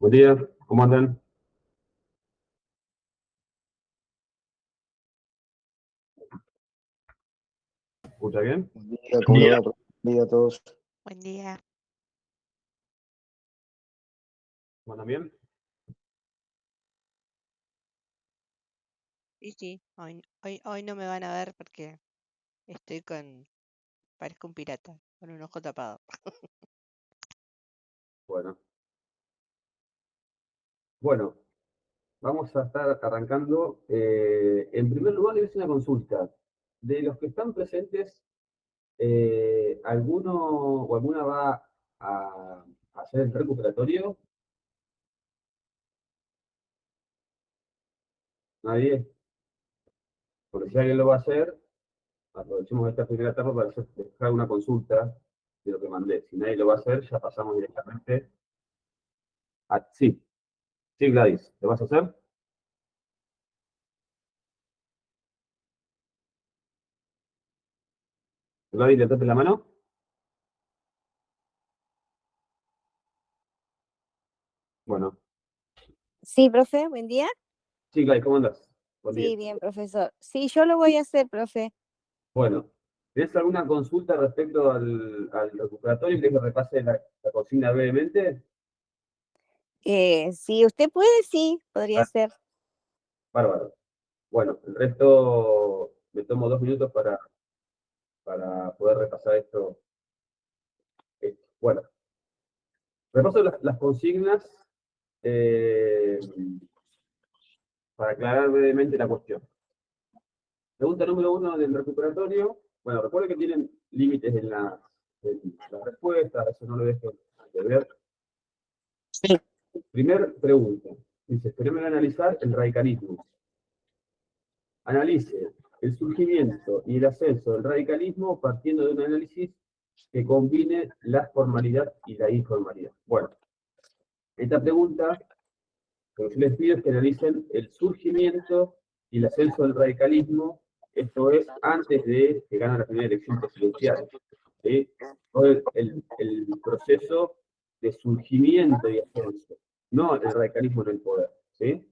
Buen día, ¿cómo andan? ¿Escucha bien? Buen día, ¿cómo le va? Buen día a todos. Buen día. ¿Cómo andan bien? Sí, hoy no me van a ver porque parezco un pirata, con un ojo tapado. Bueno. Bueno, vamos a estar arrancando. En primer lugar, le hice una consulta. De los que están presentes, ¿alguno o alguna va a hacer el recuperatorio? ¿Nadie? Porque si alguien lo va a hacer, aprovechemos esta primera etapa para dejar una consulta de lo que mandé. Si nadie lo va a hacer, ya pasamos directamente a... Sí, sí, Gladys, ¿lo vas a hacer? Gladys, levantate la mano. Bueno, Sí, profe, buen día. sí, Gladys, ¿cómo andas? Buen día. Sí, bien, profesor. Sí, yo lo voy a hacer, profe. Bueno, ¿tienes alguna consulta respecto al recuperatorio? ¿Querés que repase la consigna brevemente? Si usted puede, sí, podría Ah, ser. bárbaro. Bueno, el resto me tomo 2 minutos para poder repasar esto. Bueno, repaso las consignas eh, para aclarar brevemente la cuestión. Pregunta número 1 del recuperatorio. Bueno, recuerden que tienen límites en las respuestas, eso no lo dejen de ver. Sí. Primer pregunta. Dice, queremos analizar el radicalismo. Analice el surgimiento y el ascenso del radicalismo partiendo de un análisis que combine la formalidad y la informalidad. Bueno, esta pregunta, lo que yo les pido es que analicen el surgimiento y el ascenso del radicalismo, esto es, antes de que gane la primera elección presidencial. ¿Sí? Todo el proceso de surgimiento y ascenso, no el radicalismo en el poder. ¿Sí?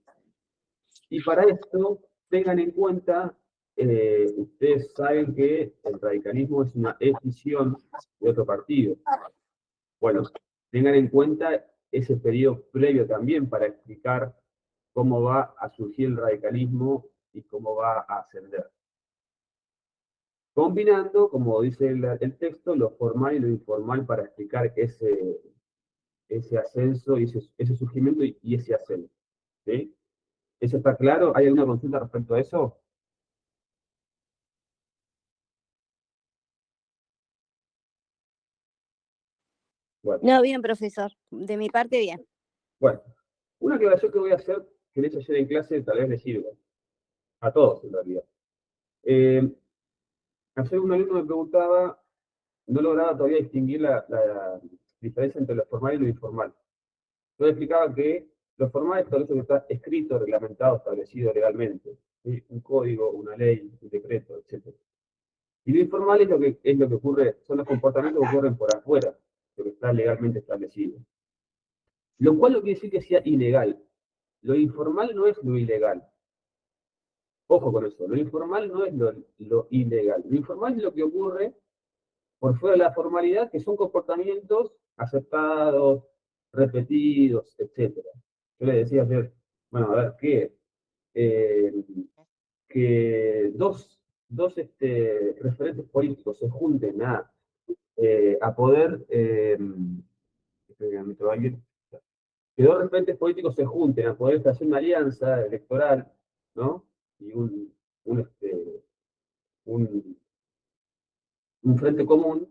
Y para esto, tengan en cuenta, ustedes saben que el radicalismo es una escisión de otro partido. Bueno, tengan en cuenta ese periodo previo también para explicar cómo va a surgir el radicalismo y cómo va a ascender. Combinando, como dice el texto, lo formal y lo informal para explicar ese ascenso y ese surgimiento y ese ascenso. ¿Sí? ¿Eso está claro? ¿Hay alguna consulta respecto a eso? Bueno. No, bien, profesor. De mi parte, bien. Bueno, una aclaración que voy a hacer, que le hice ayer en clase, tal vez les sirva. A todos, en realidad. Ayer un alumno me preguntaba, no lograba todavía distinguir la diferencia entre lo formal y lo informal. Yo le explicaba que lo formal es todo eso que está escrito, reglamentado, establecido legalmente. ¿Sí? Un código, una ley, un decreto, etc. Y lo informal es lo que ocurre, son los comportamientos que ocurren por afuera, lo que está legalmente establecido. Lo cual no quiere decir que sea ilegal. Lo informal no es lo ilegal. Ojo con eso, lo informal no es lo ilegal. Lo informal es lo que ocurre por fuera de la formalidad, que son comportamientos aceptados, repetidos, etc. Yo le decía ayer, bueno, a ver, eh, que dos referentes políticos se junten a poder, que dos referentes políticos se junten a poder hacer una alianza electoral, ¿no? Y un, un frente común,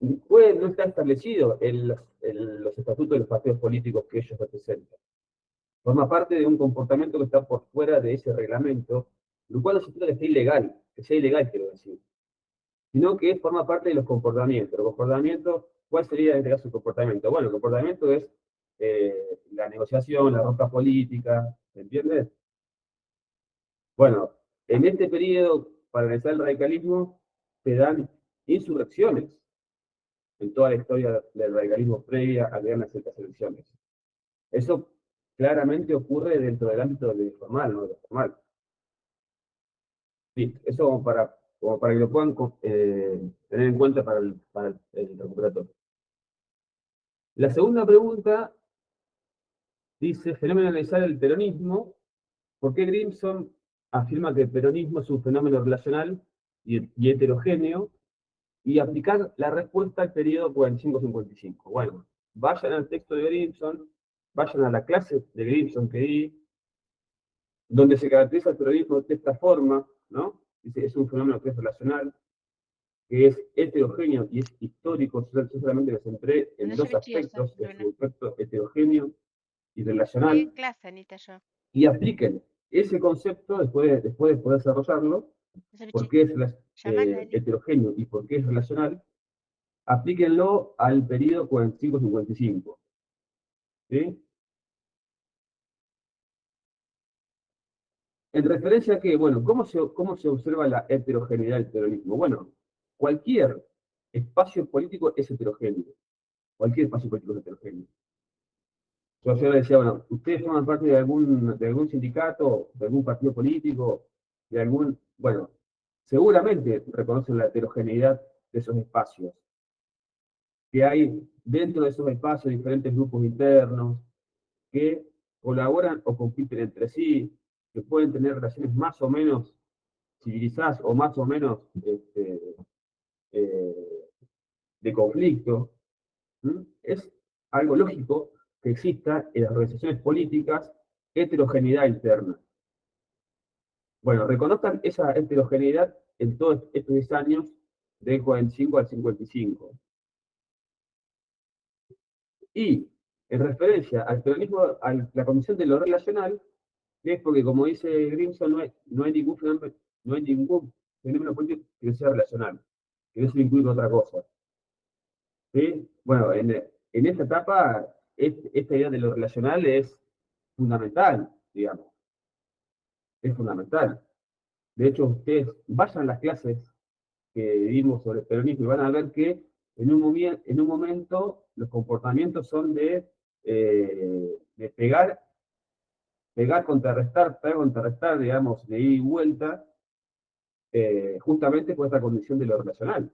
no está establecido en los estatutos de los partidos políticos que ellos representan. Forma parte de un comportamiento que está por fuera de ese reglamento, lo cual no significa que sea ilegal, quiero decir, sino que forma parte de los comportamientos. Los comportamientos, ¿cuál sería en este caso el comportamiento? Bueno, el comportamiento es la negociación, la ronda política, ¿me entiendes? Bueno, en este periodo, para analizar el radicalismo, se dan insurrecciones en toda la historia del radicalismo previa a que ganen ciertas elecciones. Eso claramente ocurre dentro del ámbito de lo informal, no de lo formal. Sí, eso como para que lo puedan tener en cuenta para el recuperatorio. La segunda pregunta dice, fenómeno analizar el peronismo. ¿Por qué Grimson afirma que el peronismo es un fenómeno relacional y heterogéneo? Y aplicar la respuesta al periodo 45-55. Bueno, vayan al texto de Grimson, vayan a la clase de Grimson que di, donde se caracteriza el peronismo de esta forma, ¿no? Dice, es un fenómeno que es relacional, que es heterogéneo y es histórico. Yo solamente me centré en dos aspectos, en su aspecto heterogéneo y relacional. Estoy en clase, Anita, yo. Y apliquen ese concepto después de poder desarrollarlo, por qué es heterogéneo y por qué es relacional, aplíquenlo al periodo 45-55. ¿Sí? En referencia a que, bueno, ¿cómo se observa la heterogeneidad del peronismo? Bueno, cualquier espacio político es heterogéneo. Cualquier espacio político es heterogéneo. Yo le decía, bueno, ustedes forman parte de algún sindicato, de algún partido político, de algún, bueno, seguramente reconocen la heterogeneidad de esos espacios. Que hay dentro de esos espacios diferentes grupos internos que colaboran o compiten entre sí, que pueden tener relaciones más o menos civilizadas o más o menos eh, de conflicto. Es algo lógico que exista en las organizaciones políticas heterogeneidad interna. Bueno, reconozcan esa heterogeneidad en todos estos 10 años, del 45 al 55. Y en referencia al peronismo, a la Comisión de lo Relacional, es porque, como dice Grimson, no hay ningún fenómeno político que sea relacional, que no se incluye otra cosa. ¿Sí? Bueno, en esta etapa, esta idea de lo relacional es fundamental, digamos, es fundamental. De hecho, ustedes vayan a las clases que vimos sobre el peronismo y van a ver que en un momento los comportamientos son de pegar, contrarrestar, digamos, de ida y vuelta, justamente por esta condición de lo relacional.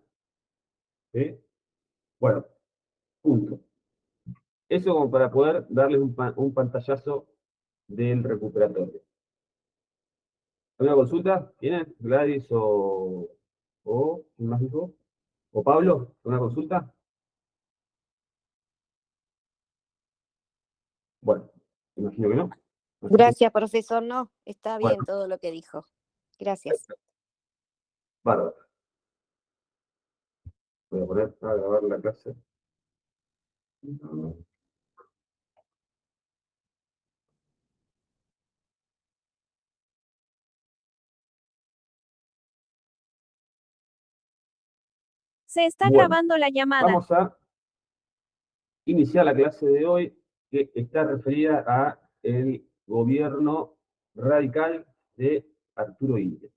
¿Sí? Bueno, punto. Eso como para poder darles un pantallazo del recuperatorio. ¿Alguna consulta? ¿Tienen? ¿Gladys o quién más dijo? ¿O Pablo? ¿Una consulta? Bueno, imagino que no. Así que, Gracias, profesor. No, está bien bueno, todo lo que dijo. Gracias. bárbaro. Voy a poner a grabar la clase. Se está Bueno, grabando la llamada. vamos a iniciar la clase de hoy, que está referida a el gobierno radical de Arturo Illia.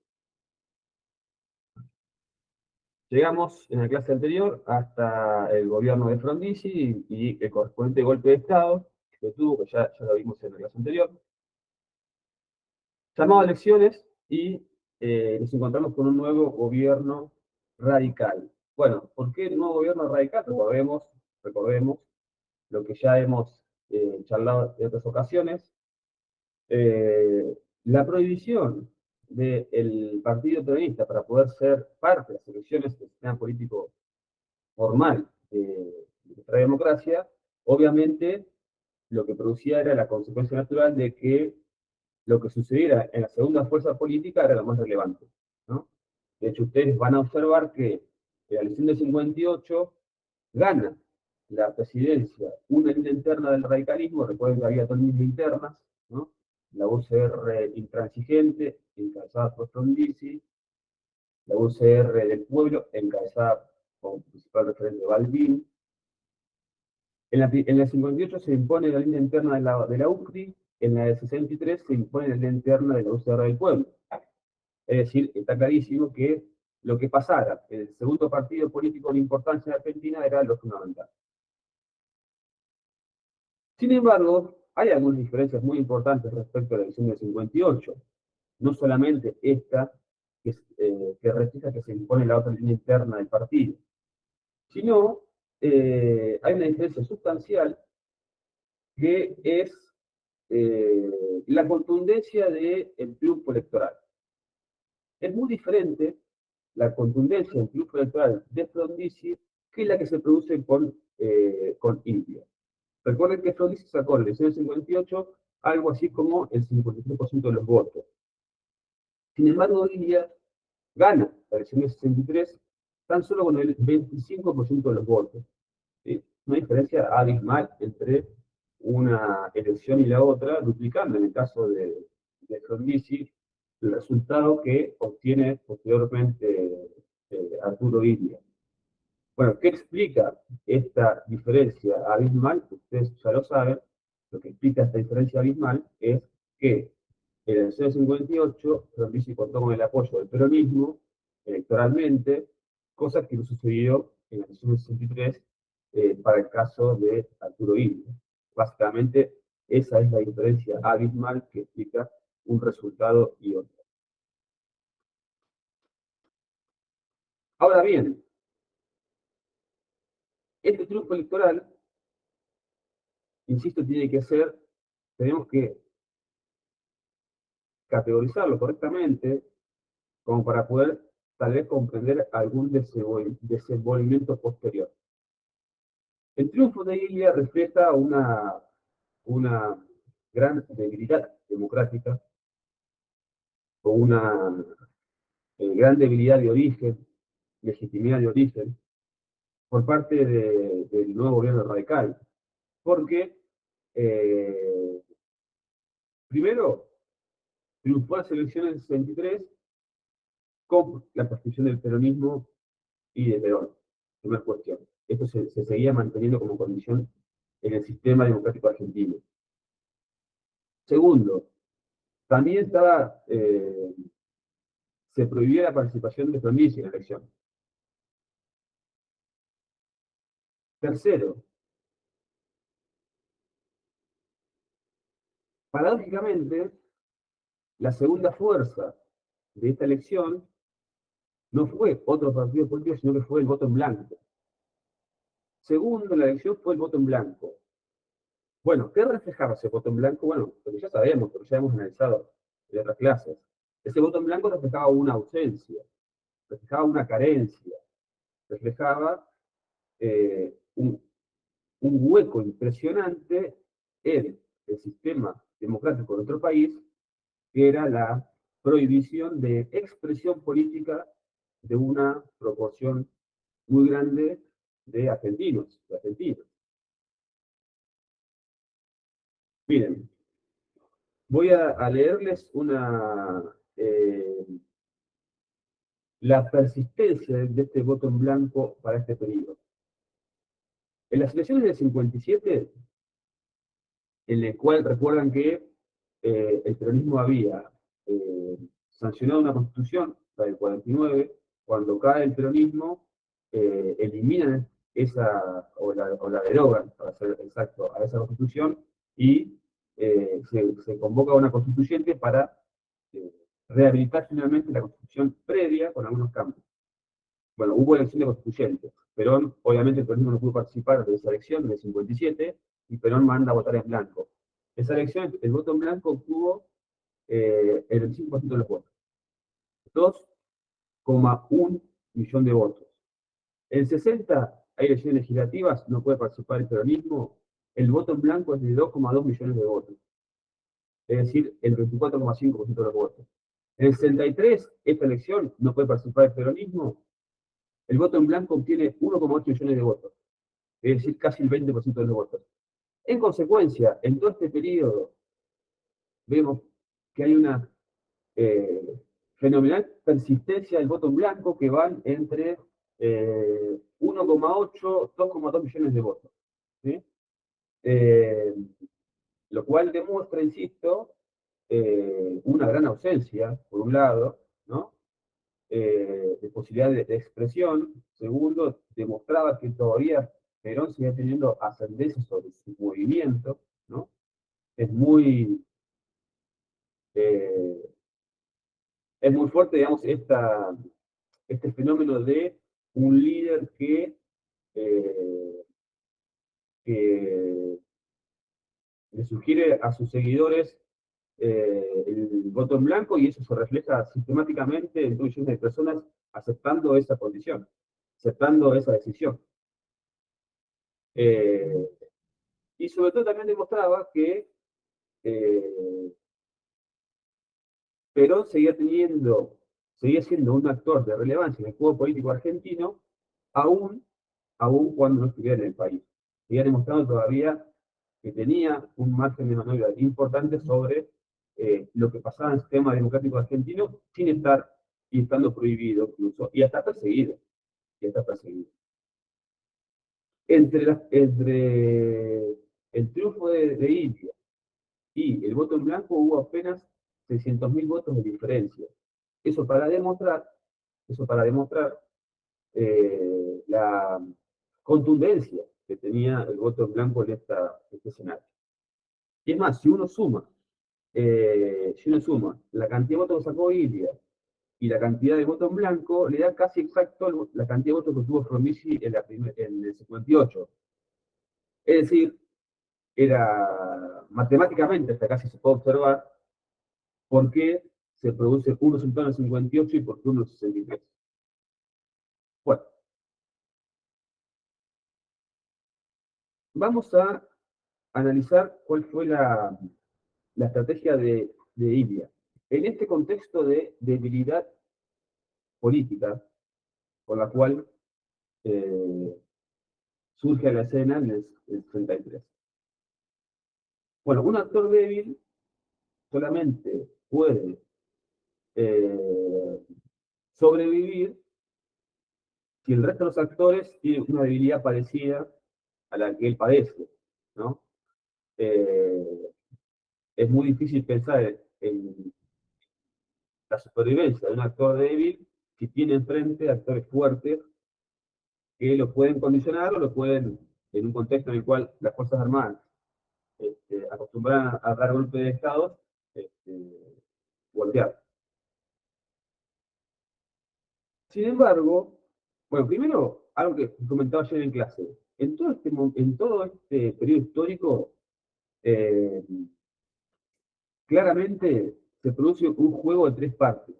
Llegamos en la clase anterior hasta el gobierno de Frondizi y el correspondiente golpe de Estado que tuvo, que ya lo vimos en la clase anterior. Llamado a elecciones y nos encontramos con un nuevo gobierno radical. Bueno, ¿por qué el nuevo gobierno radical? Recordemos lo que ya hemos charlado en otras ocasiones. La prohibición del Partido Peronista para poder ser parte de las elecciones del sistema político formal de nuestra democracia, obviamente lo que producía era la consecuencia natural de que lo que sucediera en la segunda fuerza política era lo más relevante, ¿no? De hecho, ustedes van a observar que en la elección del 58 gana la presidencia una línea interna del radicalismo. Recuerden que había dos líneas internas, ¿no? La UCR intransigente, encabezada por Frondizi, la UCR del pueblo, encabezada como principal referente Balbín. En la 58 se impone la línea interna de la UCRI, en la de 63 se impone la línea interna de la UCR del pueblo. Es decir, está clarísimo que lo que pasara en el segundo partido político de importancia de Argentina era lo fundamental. Sin embargo, hay algunas diferencias muy importantes respecto a la elección del 58. No solamente esta, que refleja que se impone la otra línea interna del partido, sino hay una diferencia sustancial que es la contundencia del triunfo electoral. Es muy diferente la contundencia del triunfo electoral de Frondizi que la que se produce con India. Recuerden que Frondizi sacó en la elección del 58 algo así como el 53% de los votos. Sin embargo, India gana la elección del 63 tan solo con el 25% de los votos. ¿Sí? Una diferencia abismal entre una elección y la otra, duplicando en el caso de Frondizi el resultado que obtiene posteriormente Arturo Illia. Bueno, ¿qué explica esta diferencia abismal? Ustedes ya lo saben. Lo que explica esta diferencia abismal es que en el 58 Frondizi contó con el apoyo del peronismo electoralmente, cosa que no sucedió en la elección del 63 para el caso de Arturo Illia. Básicamente, esa es la diferencia abismal que explica un resultado y otro. Ahora bien, este triunfo electoral, insisto, tenemos que categorizarlo correctamente como para poder tal vez comprender algún desenvolvimiento posterior. El triunfo de Illia refleja una gran debilidad democrática, o una gran debilidad de origen, legitimidad de origen, por parte del nuevo gobierno radical. Porque, primero, triunfó las elecciones del 63 con la construcción del peronismo y de Perón. Primera cuestión. Esto se seguía manteniendo como condición en el sistema democrático argentino. Segundo, también se prohibía la participación de Frondizi en la elección. Tercero, paradójicamente, la segunda fuerza de esta elección no fue otro partido político, sino que fue el voto en blanco. Segundo en la elección fue el voto en blanco. Bueno, ¿qué reflejaba ese voto en blanco? Bueno, porque ya sabemos, porque ya hemos analizado en otras clases. Ese voto en blanco reflejaba una ausencia, reflejaba una carencia, reflejaba un hueco impresionante en el sistema democrático de nuestro país, que era la prohibición de expresión política de una proporción muy grande de argentinos, de argentinos. Miren, voy a leerles la persistencia de este voto en blanco para este periodo. En las elecciones del 57, en el cual recuerdan que el peronismo había sancionado una constitución, la del 49, cuando cae el peronismo, eliminan o la derogan, para ser exacto, a esa constitución, y se convoca a una constituyente para rehabilitar finalmente la constitución previa con algunos cambios. Bueno, hubo elección de constituyente. Perón, obviamente el peronismo no pudo participar de esa elección del 57, y Perón manda a votar en blanco. Esa elección, el voto en blanco obtuvo el 25% de los votos. 2,1 millón de votos. En 60 hay elecciones legislativas, no puede participar el peronismo, el voto en blanco es de 2,2 millones de votos. Es decir, el 24,5% de los votos. En el 63, esta elección, no puede participar el peronismo, el voto en blanco obtiene 1,8 millones de votos. Es decir, casi el 20% de los votos. En consecuencia, en todo este periodo, vemos que hay una fenomenal persistencia del voto en blanco que van entre 1,8, 2,2 millones de votos. ¿Sí? Lo cual demuestra, insisto, una gran ausencia, por un lado, ¿no? De posibilidad de expresión. Segundo, demostraba que todavía Perón seguía teniendo ascendencia sobre su movimiento, ¿no? es muy, eh, es muy fuerte, digamos, este fenómeno de un líder eh, que le sugiere a sus seguidores el voto en blanco y eso se refleja sistemáticamente en millones de personas aceptando esa condición, aceptando esa decisión. Eh, y sobre todo también demostraba que eh, Perón seguía siendo un actor de relevancia en el juego político argentino, aún, aún cuando no estuviera en el país. Seguía demostrando todavía que tenía un margen de maniobra importante sobre lo que pasaba en el sistema democrático argentino, sin estar y estando prohibido incluso, y hasta perseguido. Y hasta perseguido. Entre el triunfo de India y el voto en blanco hubo apenas 600.000 votos de diferencia. Eso para demostrar, eso para demostrar la contundencia que tenía el voto en blanco en este escenario. Y es más, si uno suma la cantidad de votos que sacó India y la cantidad de votos en blanco, le da casi exacto la cantidad de votos que tuvo Frondizi en el 58. Es decir, era matemáticamente, hasta casi se puede observar, por qué se produce un resultado en el 58 y por qué uno en el 63. Bueno, vamos a analizar cuál fue la estrategia de India. En este contexto de debilidad política, por la cual surge a la escena en el 33. Bueno, un actor débil solamente puede sobrevivir si el resto de los actores tienen una debilidad parecida a la que él padece, ¿no? Es muy difícil pensar en la supervivencia de un actor débil si tiene enfrente actores fuertes que lo pueden condicionar o lo pueden, en un contexto en el cual las Fuerzas Armadas acostumbran a dar golpes de Estado, golpear. Sin embargo, bueno, primero, algo que comentaba ayer en clase, en todo este periodo histórico, eh, claramente se produce un juego de tres partes,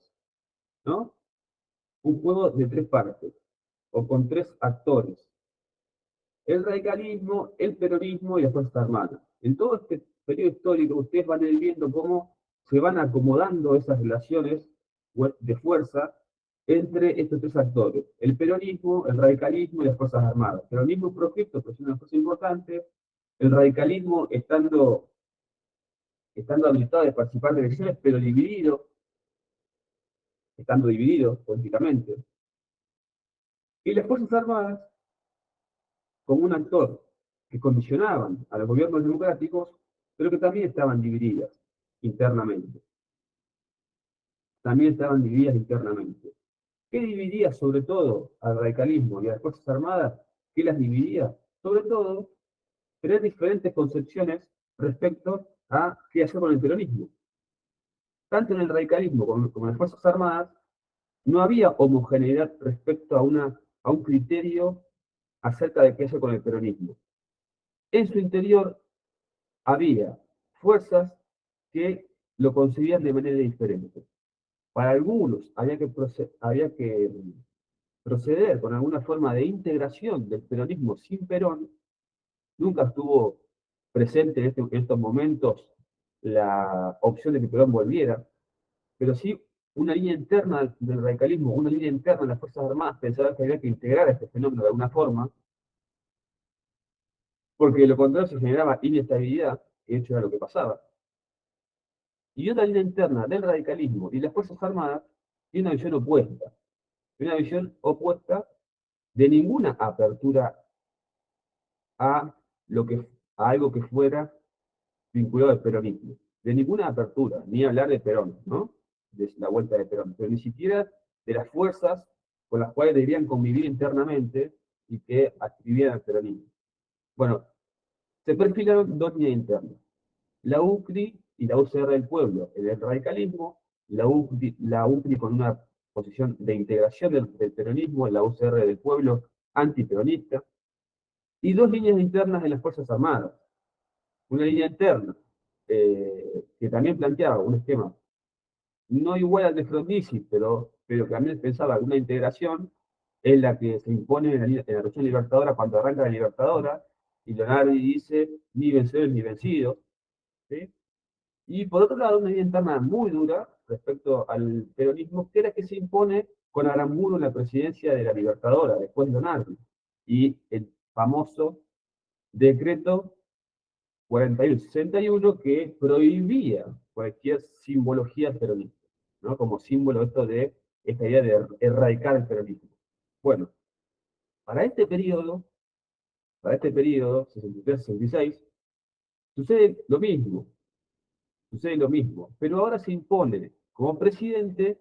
¿no? Un juego de tres partes, o con tres actores. El radicalismo, el peronismo y las Fuerzas Armadas. En todo este periodo histórico, ustedes van a ir viendo cómo se van acomodando esas relaciones de fuerza entre estos tres actores. El peronismo, el radicalismo y las Fuerzas Armadas. El peronismo proscripto, pero es una cosa importante. El radicalismo estando habilitado de participar de elecciones, pero estando dividido políticamente. Y las Fuerzas Armadas, como un actor que condicionaban a los gobiernos democráticos, pero que también estaban divididas internamente. También estaban divididas internamente. ¿Qué dividía sobre todo al radicalismo y a las Fuerzas Armadas? ¿Qué las dividía? Sobre todo, tener diferentes concepciones respecto a qué hacer con el peronismo. Tanto en el radicalismo como en las Fuerzas Armadas, no había homogeneidad respecto a un criterio acerca de qué hacer con el peronismo. En su interior había fuerzas que lo concebían de manera diferente. Para algunos había que proceder con alguna forma de integración del peronismo sin Perón. Nunca estuvo presente en estos momentos la opción de que Perón volviera, pero sí una línea interna del radicalismo, una línea interna de las Fuerzas Armadas pensaba que había que integrar este fenómeno de alguna forma, porque de lo contrario se generaba inestabilidad, y de hecho era lo que pasaba. Y otra línea interna del radicalismo y las Fuerzas Armadas tiene una visión opuesta de ninguna apertura a, a algo que fuera vinculado al peronismo, de ninguna apertura, ni hablar de Perón, ¿no? De la vuelta de Perón, pero ni siquiera de las fuerzas con las cuales deberían convivir internamente y que adscribieran al peronismo. Bueno, se perfilaron dos líneas internas. la UCRI y la UCR del pueblo en el radicalismo, la UCRI con una posición de integración del peronismo, la UCR del pueblo antiperonista, y dos líneas internas en las Fuerzas Armadas. Una línea interna que también planteaba un esquema no igual al de Frondizi, pero que también pensaba una integración en la que se impone en la Revolución Libertadora cuando arranca la Libertadora, y Leonardo dice, ni vencedores ni vencidos, ¿sí? Y por otro lado, una línea interna muy dura respecto al peronismo, que era que se impone con Aramburu en la presidencia de la Libertadora, después de Leonardo, y el famoso decreto 4161 que prohibía cualquier simbología peronista, ¿no? Como símbolo esto de esta idea de erradicar el peronismo. Bueno, para este periodo, 63-66, sucede lo mismo, pero ahora se impone como presidente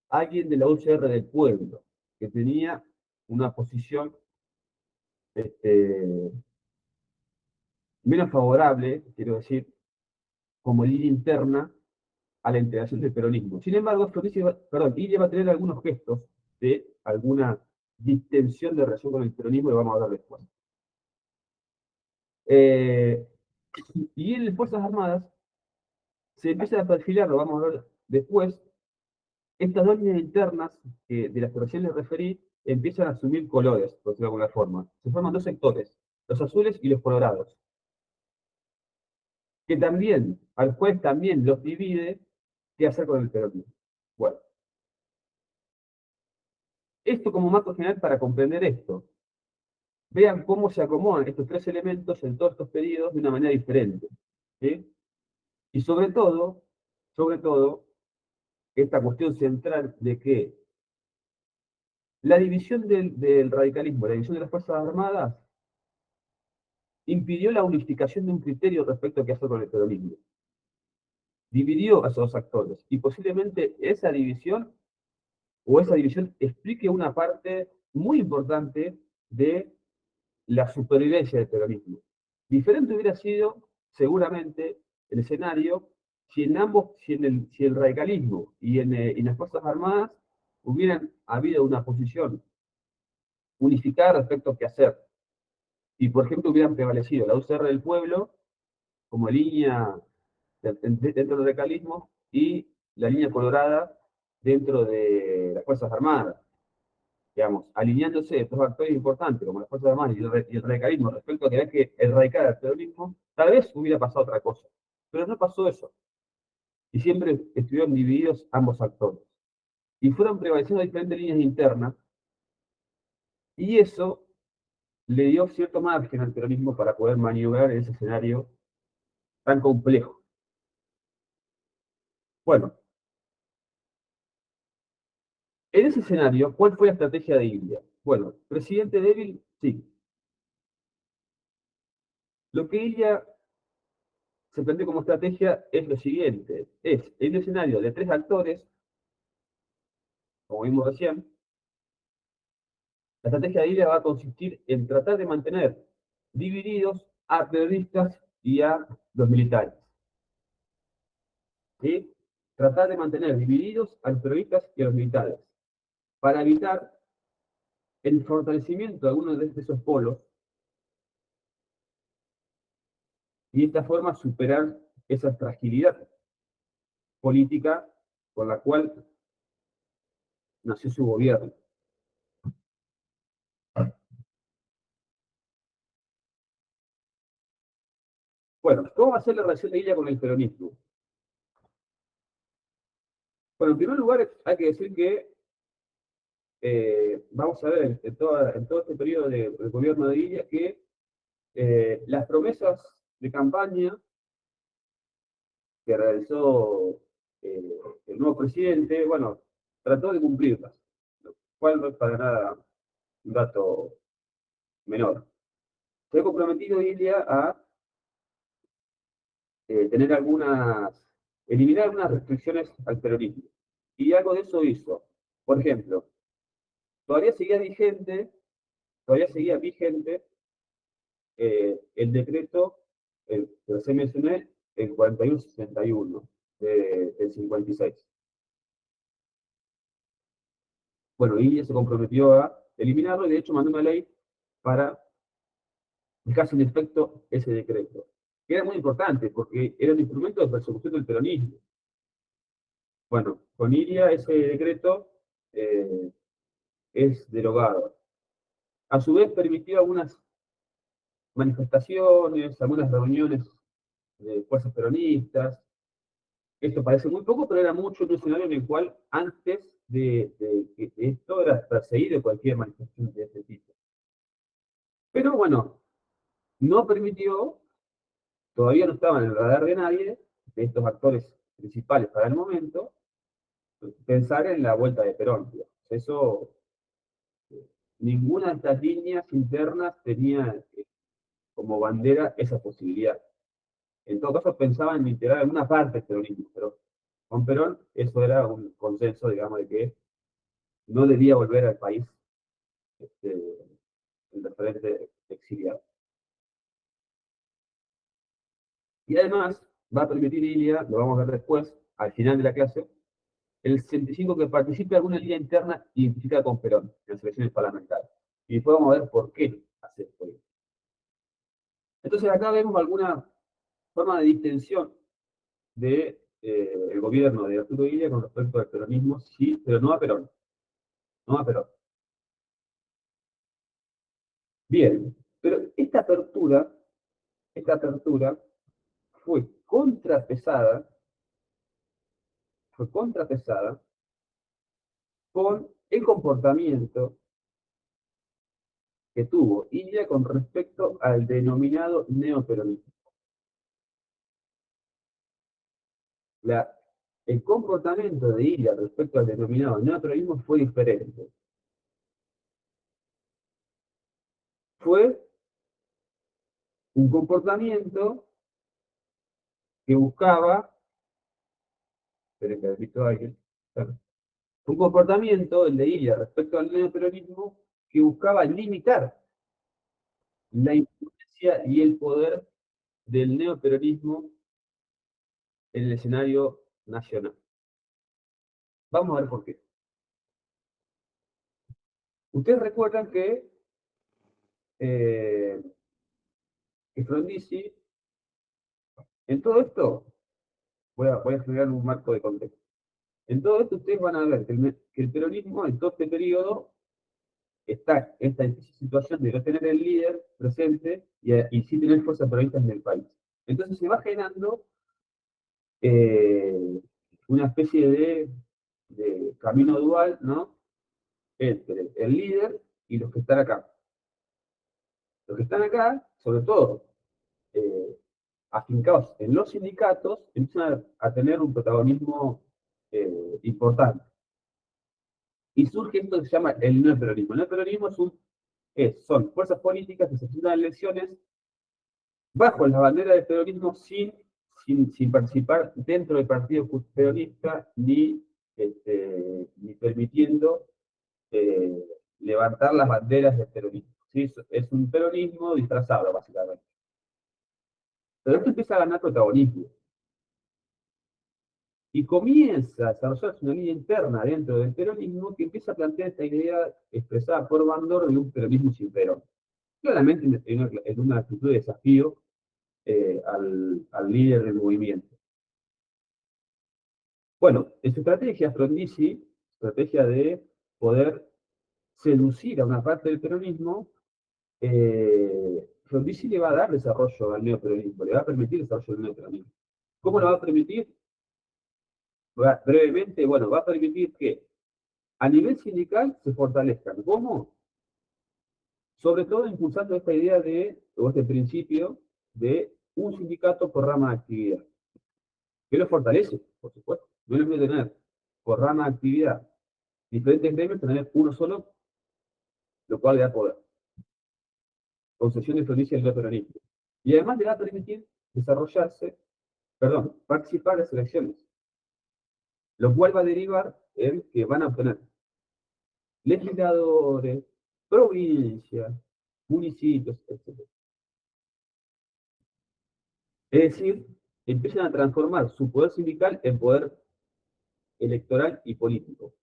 alguien de la UCR del pueblo, que tenía una posición menos favorable, quiero decir, como línea interna a la integración del peronismo. Sin embargo, Illa va a tener algunos gestos de alguna distensión de relación con el peronismo, y vamos a hablar después. Y en las Fuerzas Armadas se empieza a perfilar, lo vamos a ver después, estas dos líneas internas de las que recién les referí empiezan a asumir colores, por decirlo de alguna forma. Se forman dos sectores, los azules y los colorados, que también, al juez también los divide qué hacer con el peronismo. Bueno, esto como marco general para comprender esto. Vean cómo se acomodan estos tres elementos en todos estos periodos de una manera diferente, ¿sí? Y sobre todo, esta cuestión central de que la división del radicalismo, la división de las Fuerzas Armadas, impidió la unificación de un criterio respecto a qué hacer con el peronismo. Dividió a esos dos actores, y posiblemente esa división explique una parte muy importante de la supervivencia del peronismo. Diferente hubiera sido, seguramente, el escenario si el radicalismo y en las Fuerzas Armadas hubieran habido una posición unificada respecto a qué hacer. Y, por ejemplo, hubieran prevalecido la UCR del pueblo como línea dentro del radicalismo y la línea colorada dentro de las Fuerzas Armadas. Digamos, alineándose estos actores importantes como las Fuerzas Armadas y el radicalismo respecto a que erradicar el peronismo, tal vez hubiera pasado otra cosa. Pero no pasó eso. Y siempre estuvieron divididos ambos actores. Y fueron prevaleciendo diferentes líneas internas, y eso le dio cierto margen al peronismo para poder maniobrar en ese escenario tan complejo. Bueno, en ese escenario, ¿cuál fue la estrategia de Illa? Bueno, presidente débil, sí. Lo que Illa se plantea como estrategia es lo siguiente: es en un escenario de tres actores, como vimos recién, la estrategia de Illa va a consistir en tratar de mantener divididos a periodistas y a los militares. ¿Sí? Tratar de mantener divididos a los periodistas y a los militares, para evitar el fortalecimiento de algunos de esos polos, y de esta forma superar esa fragilidad política con la cual nació su gobierno. Bueno, ¿cómo va a ser la relación de Illa con el peronismo? Bueno, en primer lugar, hay que decir que vamos a ver en todo este periodo del gobierno de Illa que las promesas de campaña que realizó el nuevo presidente, bueno, trató de cumplirlas, lo cual no es para nada un dato menor. Se ha comprometido Ilia a eliminar algunas restricciones al peronismo. Y algo de eso hizo. Por ejemplo, todavía seguía vigente el decreto que recién mencioné, el 41-61 del 56. Bueno, Ilia se comprometió a eliminarlo y de hecho mandó una ley para dejar sin efecto ese decreto, que era muy importante porque era un instrumento de persecución del peronismo. Bueno, con Ilia ese decreto es derogado. A su vez permitió algunas manifestaciones, algunas reuniones de fuerzas peronistas. Esto parece muy poco, pero era mucho en un escenario en el cual antes de esto era perseguido cualquier manifestación de este tipo. Pero bueno, no permitió, todavía no estaba en el radar de nadie, de estos actores principales para el momento, pensar en la vuelta de Perón. Digamos. Eso, ninguna de estas líneas internas tenía como bandera esa posibilidad. En todo caso, pensaban en integrar alguna parte del peronismo, pero con Perón eso era un consenso, digamos, de que no debía volver al país el referente exiliado. Y además va a permitir Ilia, lo vamos a ver después, al final de la clase, el 65 que participe de alguna línea interna identificada con Perón en las elecciones parlamentarias. Y después vamos a ver por qué hace esto. Entonces acá vemos alguna forma de distensión de el gobierno de Arturo Illia con respecto al peronismo, sí, pero no a Perón. No a Perón. Bien, pero esta apertura fue contrapesada con el comportamiento que tuvo Illia con respecto al denominado neoperonismo. El comportamiento de Illia respecto al denominado neoperonismo fue diferente. Fue un comportamiento que buscaba, esperen que he visto a alguien, un comportamiento, el de Illia respecto al neoperonismo, que buscaba limitar la influencia y el poder del neoperonismo en el escenario nacional. Vamos a ver por qué. Ustedes recuerdan que Frondizi, en todo esto, voy a generar un marco de contexto. En todo esto ustedes van a ver que el peronismo en todo este periodo está en esta difícil situación de no tener el líder presente y sí tener fuerzas peronistas en el país. Entonces se va generando una especie de camino dual, ¿no? Entre el líder y los que están acá. Los que están acá, sobre todo, afincados en los sindicatos, empiezan a tener un protagonismo importante. Y surge esto que se llama el neoperonismo. El neoperonismo son fuerzas políticas que se presentan en elecciones bajo la bandera del peronismo sin participar dentro del partido peronista ni permitiendo levantar las banderas del peronismo. ¿Sí? Es un peronismo disfrazado, básicamente. Pero esto empieza a ganar protagonismo. Y comienza a desarrollarse una línea interna dentro del peronismo que empieza a plantear esta idea expresada por Bandor de un peronismo sin Perón. Claramente en una actitud de desafío al líder del movimiento. Bueno, en su estrategia, Frondizi, estrategia de poder seducir a una parte del peronismo, Frondizi le va a dar desarrollo al neoperonismo, le va a permitir desarrollo al neoperonismo. ¿Cómo lo va a permitir? Brevemente, bueno, va a permitir que a nivel sindical se fortalezcan. ¿Cómo? Sobre todo impulsando esta idea o este principio de un sindicato por rama de actividad. Que lo fortalece, por supuesto. No es lo mismo tener por rama de actividad diferentes gremios, tener uno solo, lo cual le da poder. Concesión de Frondizi al peronismo. Y además le va a permitir participar en las elecciones. Lo cual va a derivar en que van a obtener legisladores, provincias, municipios, etc. Es decir, empiezan a transformar su poder sindical en poder electoral y político.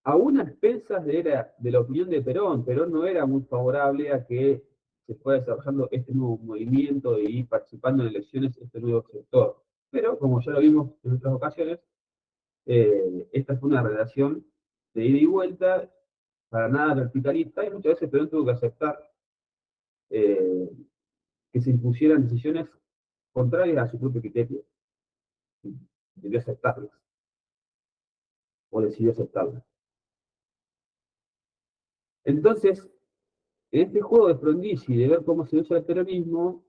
Aún a expensas de la opinión de Perón. Perón no era muy favorable a que se fuera desarrollando este nuevo movimiento y ir participando en elecciones este nuevo sector. Pero, como ya lo vimos en otras ocasiones, esta fue una relación de ida y vuelta, para nada verticalista, y muchas veces Perón tuvo que aceptar que se impusieran decisiones contrarias a su propio criterio. Debió aceptarlas, o decidió aceptarlas. Entonces, en este juego de Frondizi, de ver cómo se usa el peronismo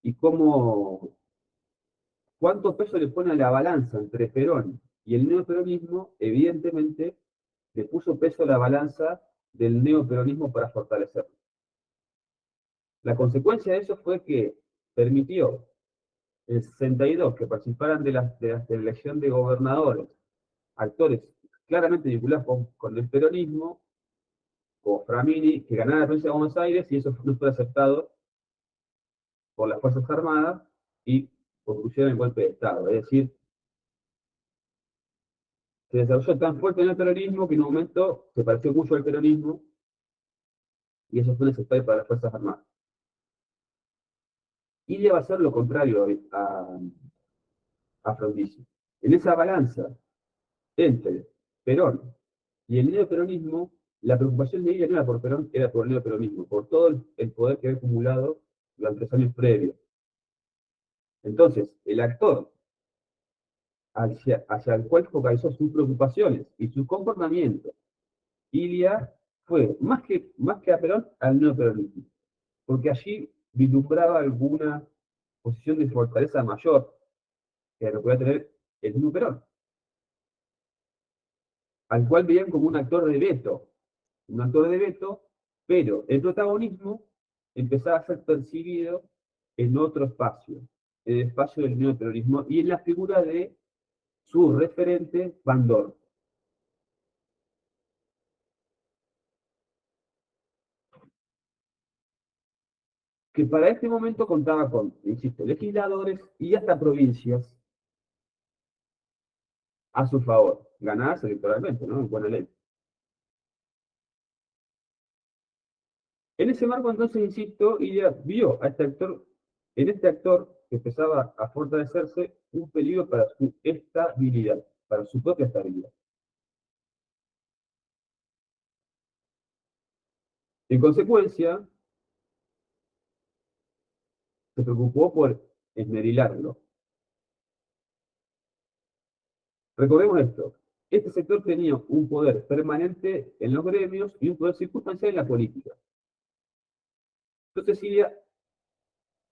y cuánto peso le pone a la balanza entre Perón y el neoperonismo, evidentemente le puso peso a la balanza del neoperonismo para fortalecerlo. La consecuencia de eso fue que permitió en el 62 que participaran de la elección de gobernadores actores claramente vinculados con el peronismo, como Framini, que ganara la provincia de Buenos Aires, y eso no fue aceptado por las Fuerzas Armadas y propusieron el golpe de Estado. Es decir, se desarrolló tan fuerte en el peronismo que en un momento se pareció mucho al peronismo y eso fue necesario para las Fuerzas Armadas. Ilia va a ser lo contrario a Frondizi. En esa balanza entre Perón y el neoperonismo, la preocupación de Ilia no era por Perón, era por el neoperonismo, por todo el poder que había acumulado durante los años previos. Entonces, el actor hacia el cual focalizó sus preocupaciones y su comportamiento, Ilia fue, más que a Perón, al neoperonismo, porque allí vislumbraba alguna posición de fortaleza mayor que lo podía tener el mismo Perón, al cual veían como un actor de veto, pero el protagonismo empezaba a ser percibido en otro espacio, en el espacio del neoperonismo y en la figura de su referente, Bandor. Que para este momento contaba con, insisto, legisladores y hasta provincias a su favor, ganadas electoralmente, ¿no? En buena ley. En ese marco, entonces, insisto, ella vio a este actor, en este actor que empezaba a fortalecerse, un peligro para su estabilidad, para su propia estabilidad. En consecuencia, se preocupó por esmerilarlo. Recordemos esto, este sector tenía un poder permanente en los gremios y un poder circunstancial en la política. Entonces Silvia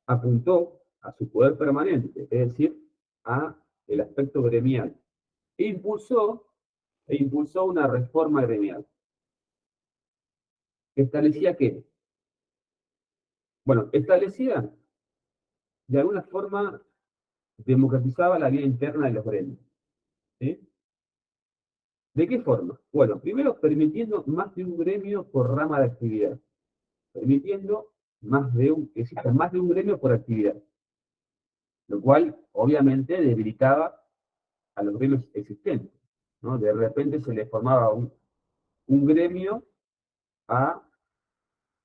apuntó a su poder permanente, es decir, a el aspecto gremial, e impulsó una reforma gremial que establecía que, bueno, establecía de alguna forma democratizaba la vida interna de los gremios. ¿Sí? ¿De qué forma? Bueno, primero permitiendo más de un gremio por rama de actividad, permitiendo que exista más de un gremio por actividad, lo cual obviamente debilitaba a los gremios existentes, ¿no? De repente se le formaba un gremio a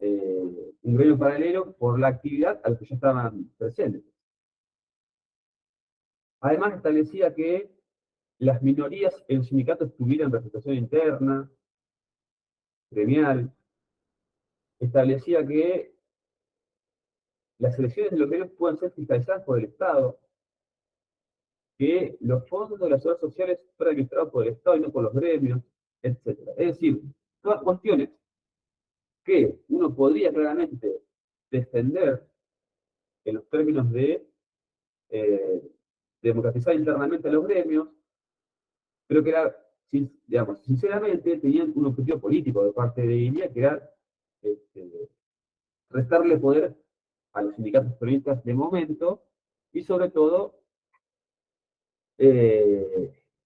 un gremio paralelo por la actividad a los que ya estaban presentes. Además establecía que las minorías en los sindicatos tuvieran representación interna, gremial, establecía que las elecciones de los gremios puedan ser fiscalizadas por el Estado, que los fondos de las obras sociales fueran administrados por el Estado y no por los gremios, etc. Es decir, todas cuestiones que uno podría claramente defender en los términos de democratizar internamente a los gremios, pero que era, digamos, sinceramente tenían un objetivo político de parte de INEA, que era restarle poder a los sindicatos peronistas de momento, y sobre todo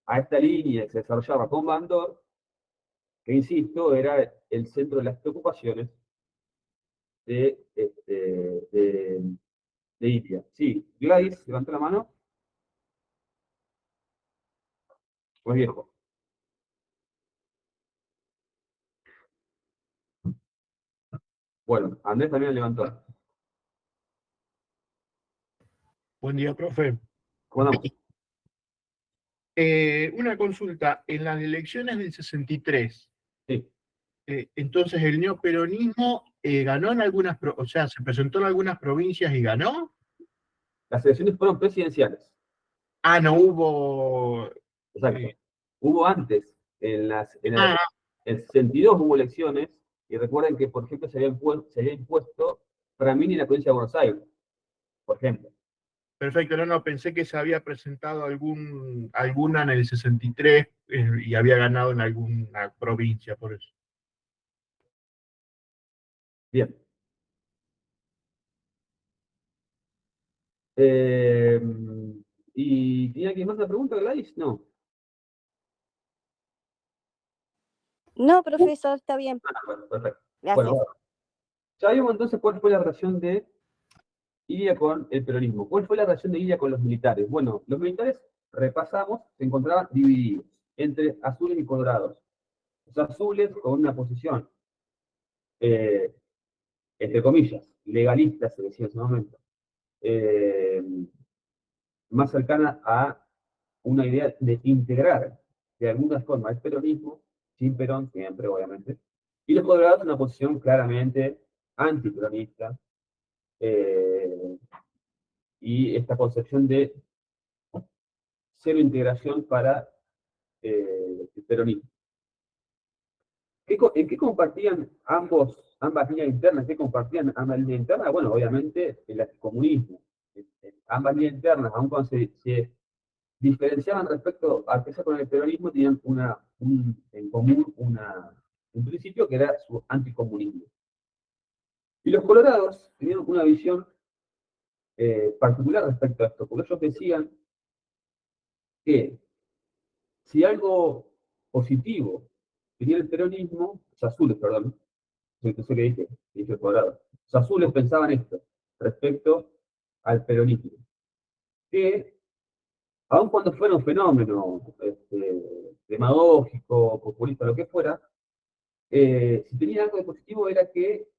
a esta línea que se desarrollaba con Bandor, que insisto, era el centro de las preocupaciones de de Ilia. Sí, Gladys, levantó la mano. ¿O es viejo? Bueno, Andrés también levantó. Buen día, profe. ¿Cómo andamos? Una consulta. En las elecciones del 63, Sí. entonces el neoperonismo ganó en algunas, o sea, se presentó en algunas provincias y ganó. Las elecciones fueron presidenciales. Ah, no hubo. Exacto. Hubo antes, en Ah, el 62 hubo elecciones, y recuerden que, por ejemplo, se había impuesto Framini en la provincia de Buenos Aires, por ejemplo. perfecto. No, pensé que se había presentado alguna en el 63 y había ganado en alguna provincia, por eso. Bien. ¿Y tiene alguien más una pregunta, Gladys? No. No, profesor, está bien. Bueno, perfecto. Gracias. Bueno, ya vimos entonces cuál fue la relación de Ilia con el peronismo. ¿Cuál fue la relación de Ilia con los militares? Bueno, los militares, repasamos, se encontraban divididos entre azules y colorados. Los azules con una posición, eh, entre comillas, legalista, se decía en ese momento, eh, más cercana a una idea de integrar de alguna forma el peronismo, sin Perón siempre, obviamente, y los colorados una posición claramente antiperonista, eh, y esta concepción de cero integración para el peronismo. ¿En qué compartían ambas líneas internas? ¿Qué compartían ambas líneas internas? Bueno, obviamente el anticomunismo. Ambas líneas internas, aun cuando se diferenciaban respecto a que con el peronismo, tenían en común un principio que era su anticomunismo. Y los colorados tenían una visión particular respecto a esto, porque ellos decían que si algo positivo tenía el peronismo, los azules, perdón, no sé qué dije colorado, los azules pensaban esto respecto al peronismo, que aun cuando fuera un fenómeno demagógico, populista, lo que fuera, si tenía algo de positivo era que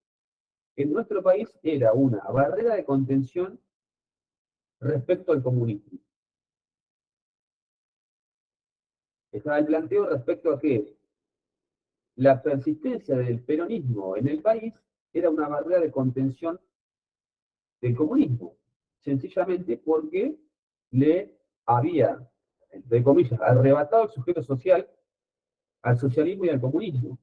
en nuestro país era una barrera de contención respecto al comunismo. Estaba el planteo respecto a que la persistencia del peronismo en el país era una barrera de contención del comunismo, sencillamente porque le había, entre comillas, arrebatado el sujeto social al socialismo y al comunismo.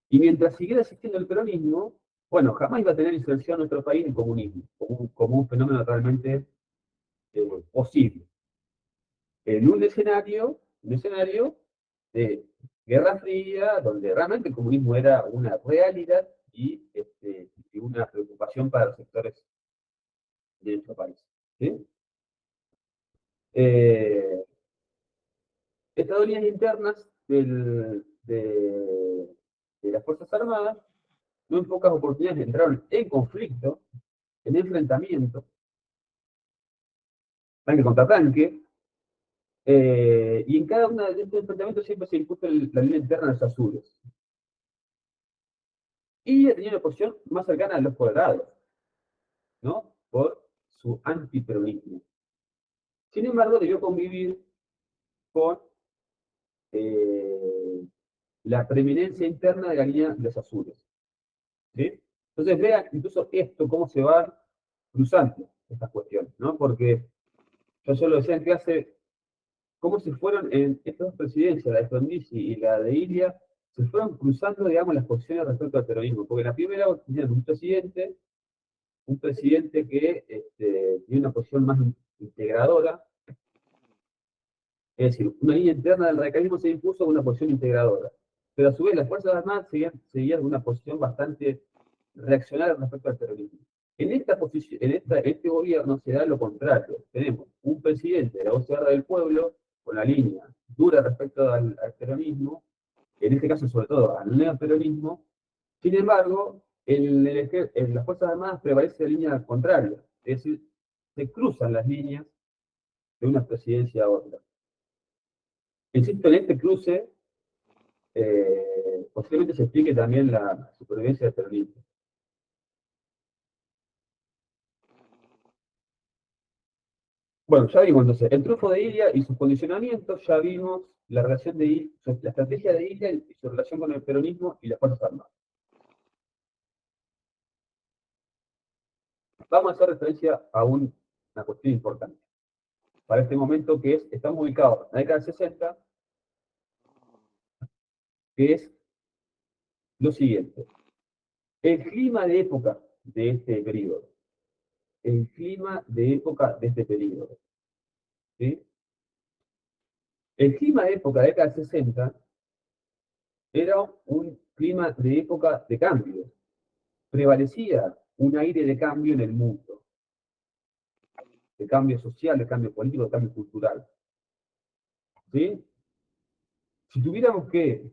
Y mientras siguiera existiendo el peronismo, bueno, jamás iba a tener inserción en nuestro país el comunismo, como un fenómeno realmente posible. En un escenario de Guerra Fría, donde realmente el comunismo era una realidad y una preocupación para los sectores de nuestro país. ¿Sí? Estas dos líneas internas de las Fuerzas Armadas, no en pocas oportunidades entraron en conflicto, en enfrentamiento, tanque contra tanque, y en cada uno de estos enfrentamientos siempre se impuso la línea interna de los azules. Y tenía una posición más cercana a los colorados, ¿no? Por su antiperonismo. Sin embargo, debió convivir con la preeminencia interna de la línea de los azules. ¿Sí? Entonces vean incluso esto, cómo se van cruzando estas cuestiones, ¿no? Porque yo lo decía en clase, cómo se fueron en estas dos presidencias, la de Frondizi y la de Ilia, se fueron cruzando, digamos, las posiciones respecto al terrorismo. Porque la primera tenían un presidente que tiene una posición más integradora, es decir, una línea interna del radicalismo se impuso con una posición integradora. Pero a su vez las Fuerzas Armadas seguían una posición bastante reaccionaria respecto al terrorismo. En esta posición, este gobierno se da lo contrario. Tenemos un presidente de la voz del pueblo con la línea dura respecto al peronismo, en este caso sobre todo al neoperonismo. Sin embargo, En las Fuerzas Armadas prevalece la línea contraria, es decir, se cruzan las líneas de una presidencia a otra. Insisto, en este cruce, posiblemente se explique también la supervivencia del peronismo. Bueno, ya vimos entonces el triunfo de Ilia y sus condicionamientos, ya vimos la relación de Ilia, la estrategia de Ilia y su relación con el peronismo y las Fuerzas Armadas. Vamos a hacer referencia a una cuestión importante para este momento, que es, estamos ubicados en la década del 60, que es lo siguiente. El clima de época de este periodo. El clima de época de este periodo. ¿Sí? El clima de época de la década del 60 era un clima de época de cambio. Prevalecía un aire de cambio en el mundo. De cambio social, de cambio político, de cambio cultural. ¿Sí? Si tuviéramos que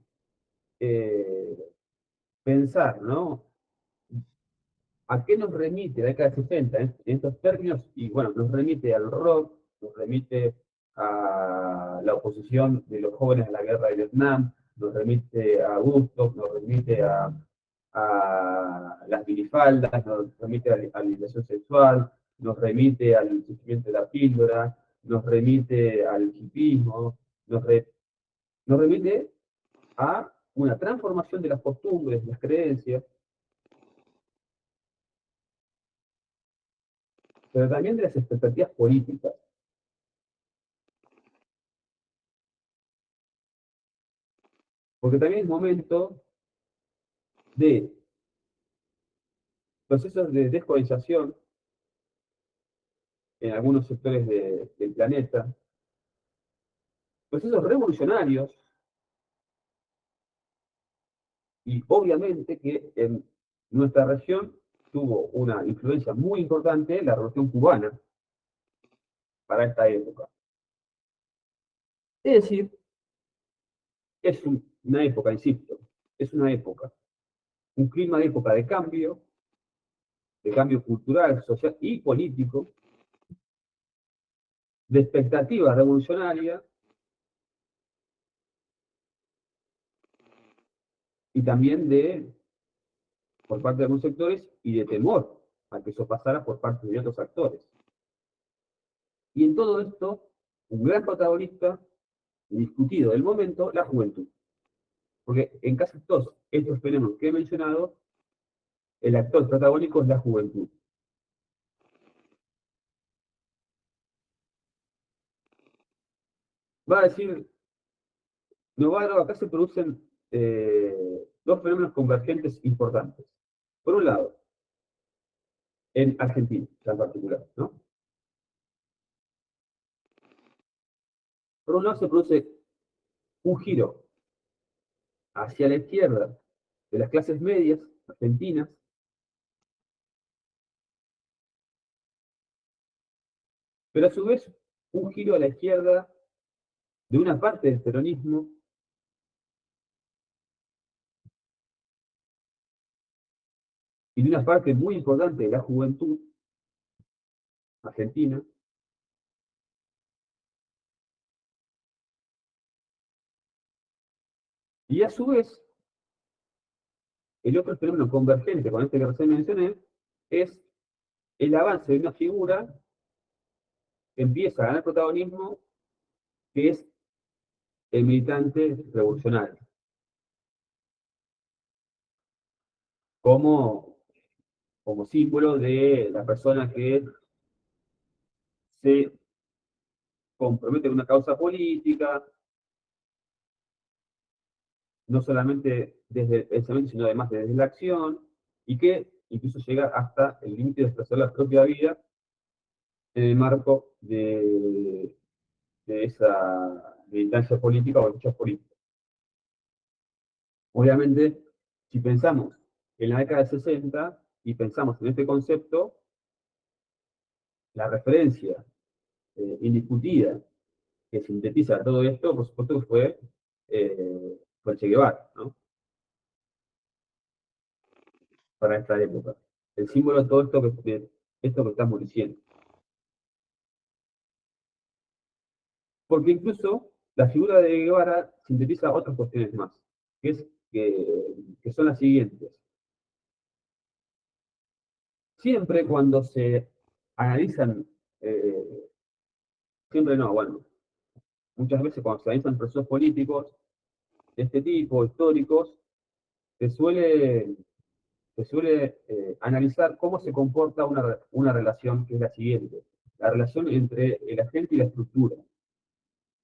pensar, ¿no? ¿A qué nos remite la década de 60 en estos términos? Y bueno, nos remite al rock, nos remite a la oposición de los jóvenes a la guerra de Vietnam, nos remite a Woodstock, nos remite a las minifaldas, nos remite a la liberación sexual, nos remite al surgimiento de la píldora, nos remite al hipismo, nos remite a una transformación de las costumbres, las creencias, pero también de las expectativas políticas. Porque también es momento de procesos de descolonización en algunos sectores del planeta, procesos revolucionarios, y obviamente que en nuestra región tuvo una influencia muy importante la revolución cubana para esta época. Es decir, es una época, insisto, es una época, un clima de época de cambio cultural, social y político, de expectativa revolucionaria y también por parte de algunos sectores y de temor a que eso pasara por parte de otros actores. Y en todo esto, un gran protagonista discutido del momento, la juventud. Porque en casi todos estos fenómenos que he mencionado, el actor protagónico es la juventud. Va a decir, Novaro, acá se producen dos fenómenos convergentes importantes. Por un lado, en Argentina, en particular, ¿no? Por un lado se produce un giro hacia la izquierda de las clases medias argentinas, pero a su vez un giro a la izquierda de una parte del peronismo y de una parte muy importante de la juventud argentina, y a su vez el otro fenómeno convergente con este que recién mencioné es el avance de una figura que empieza a ganar protagonismo, que es el militante revolucionario. Como símbolo de la persona que se compromete con una causa política, no solamente desde el pensamiento, sino además desde la acción, y que incluso llega hasta el límite de expresar la propia vida en el marco de esa militancia política o lucha política. Obviamente, si pensamos en la década de 60 y pensamos en este concepto, la referencia indiscutida que sintetiza todo esto, por supuesto, fue el Che Guevara, ¿no? para esta época. El símbolo de todo esto que estamos diciendo. Porque incluso la figura de Guevara sintetiza otras cuestiones más, que son las siguientes. Siempre cuando se analizan, siempre no, bueno, muchas veces cuando se analizan procesos políticos de este tipo, históricos, se suele analizar cómo se comporta una relación que es la siguiente. La relación entre el agente y la estructura.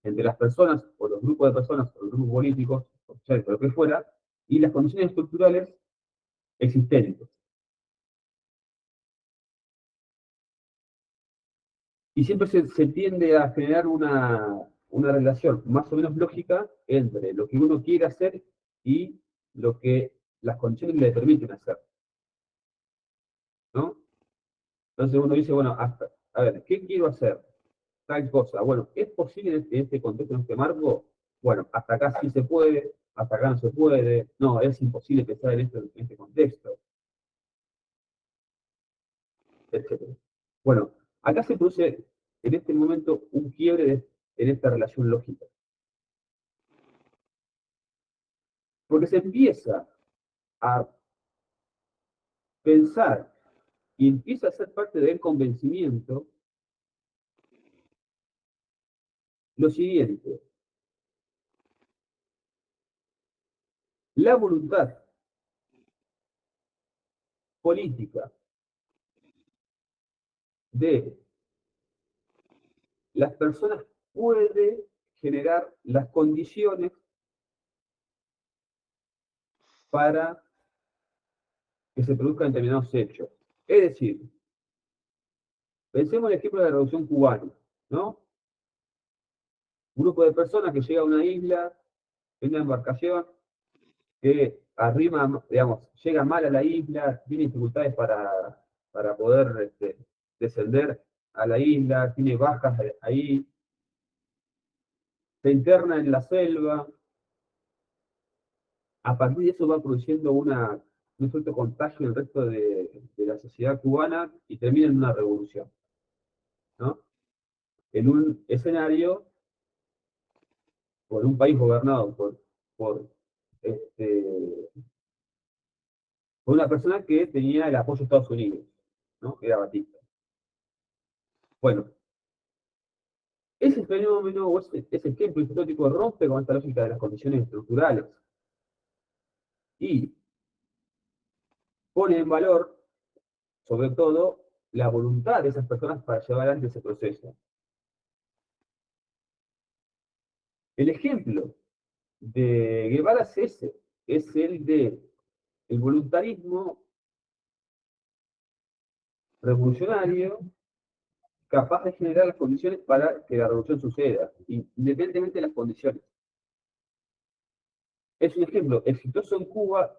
Entre las personas, o los grupos de personas, o los grupos políticos, sociales, o lo que fuera, y las condiciones estructurales existentes. Y siempre se tiende a generar una relación más o menos lógica entre lo que uno quiere hacer y lo que las condiciones le permiten hacer, ¿no? Entonces uno dice, bueno, a ver, ¿qué quiero hacer? Tal cosa. Bueno, ¿es posible en este contexto, en este marco? Bueno, hasta acá sí se puede, hasta acá no se puede. No, es imposible pensar en este contexto, etc. Bueno, acá se produce en este momento un quiebre en esta relación lógica. Porque se empieza a pensar y empieza a ser parte del convencimiento lo siguiente: la voluntad política de las personas puede generar las condiciones para que se produzcan determinados hechos. Es decir, pensemos en el ejemplo de la Revolución Cubana, ¿no? Un grupo de personas que llega a una isla, en una embarcación, que arriba, digamos, llega mal a la isla, tiene dificultades para poder descender a la isla, tiene bajas ahí, se interna en la selva. A partir de eso va produciendo un cierto contagio en el resto de la sociedad cubana y termina en una revolución, ¿no? En un escenario, por un país gobernado por, este, por una persona que tenía el apoyo de Estados Unidos, ¿no? Era Batista. Bueno, ese fenómeno o ese ejemplo hipotético rompe con esta lógica de las condiciones estructurales y pone en valor, sobre todo, la voluntad de esas personas para llevar adelante ese proceso. El ejemplo de Guevara es ese, es el de el voluntarismo revolucionario capaz de generar las condiciones para que la revolución suceda, independientemente de las condiciones. Es un ejemplo exitoso en Cuba,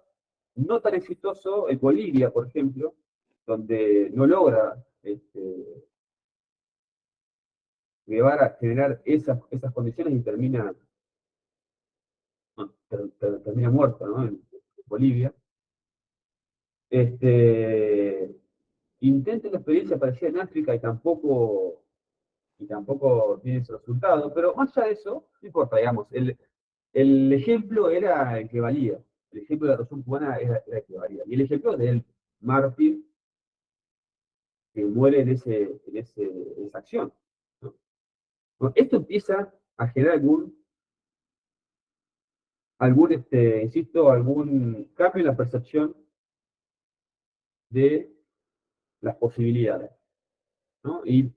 no tan exitoso en Bolivia, por ejemplo, donde no logra Guevara generar esas condiciones y termina muerto, ¿no? En Bolivia. Intenta una experiencia parecida en África y tampoco tiene ese resultado, pero más allá de eso, no importa, digamos, el ejemplo era el que valía, el ejemplo de la Revolución Cubana era el que valía, y el ejemplo del mártir que muere en esa acción, ¿no? Bueno, esto empieza a generar insisto, algún cambio en la percepción de las posibilidades, ¿no? Y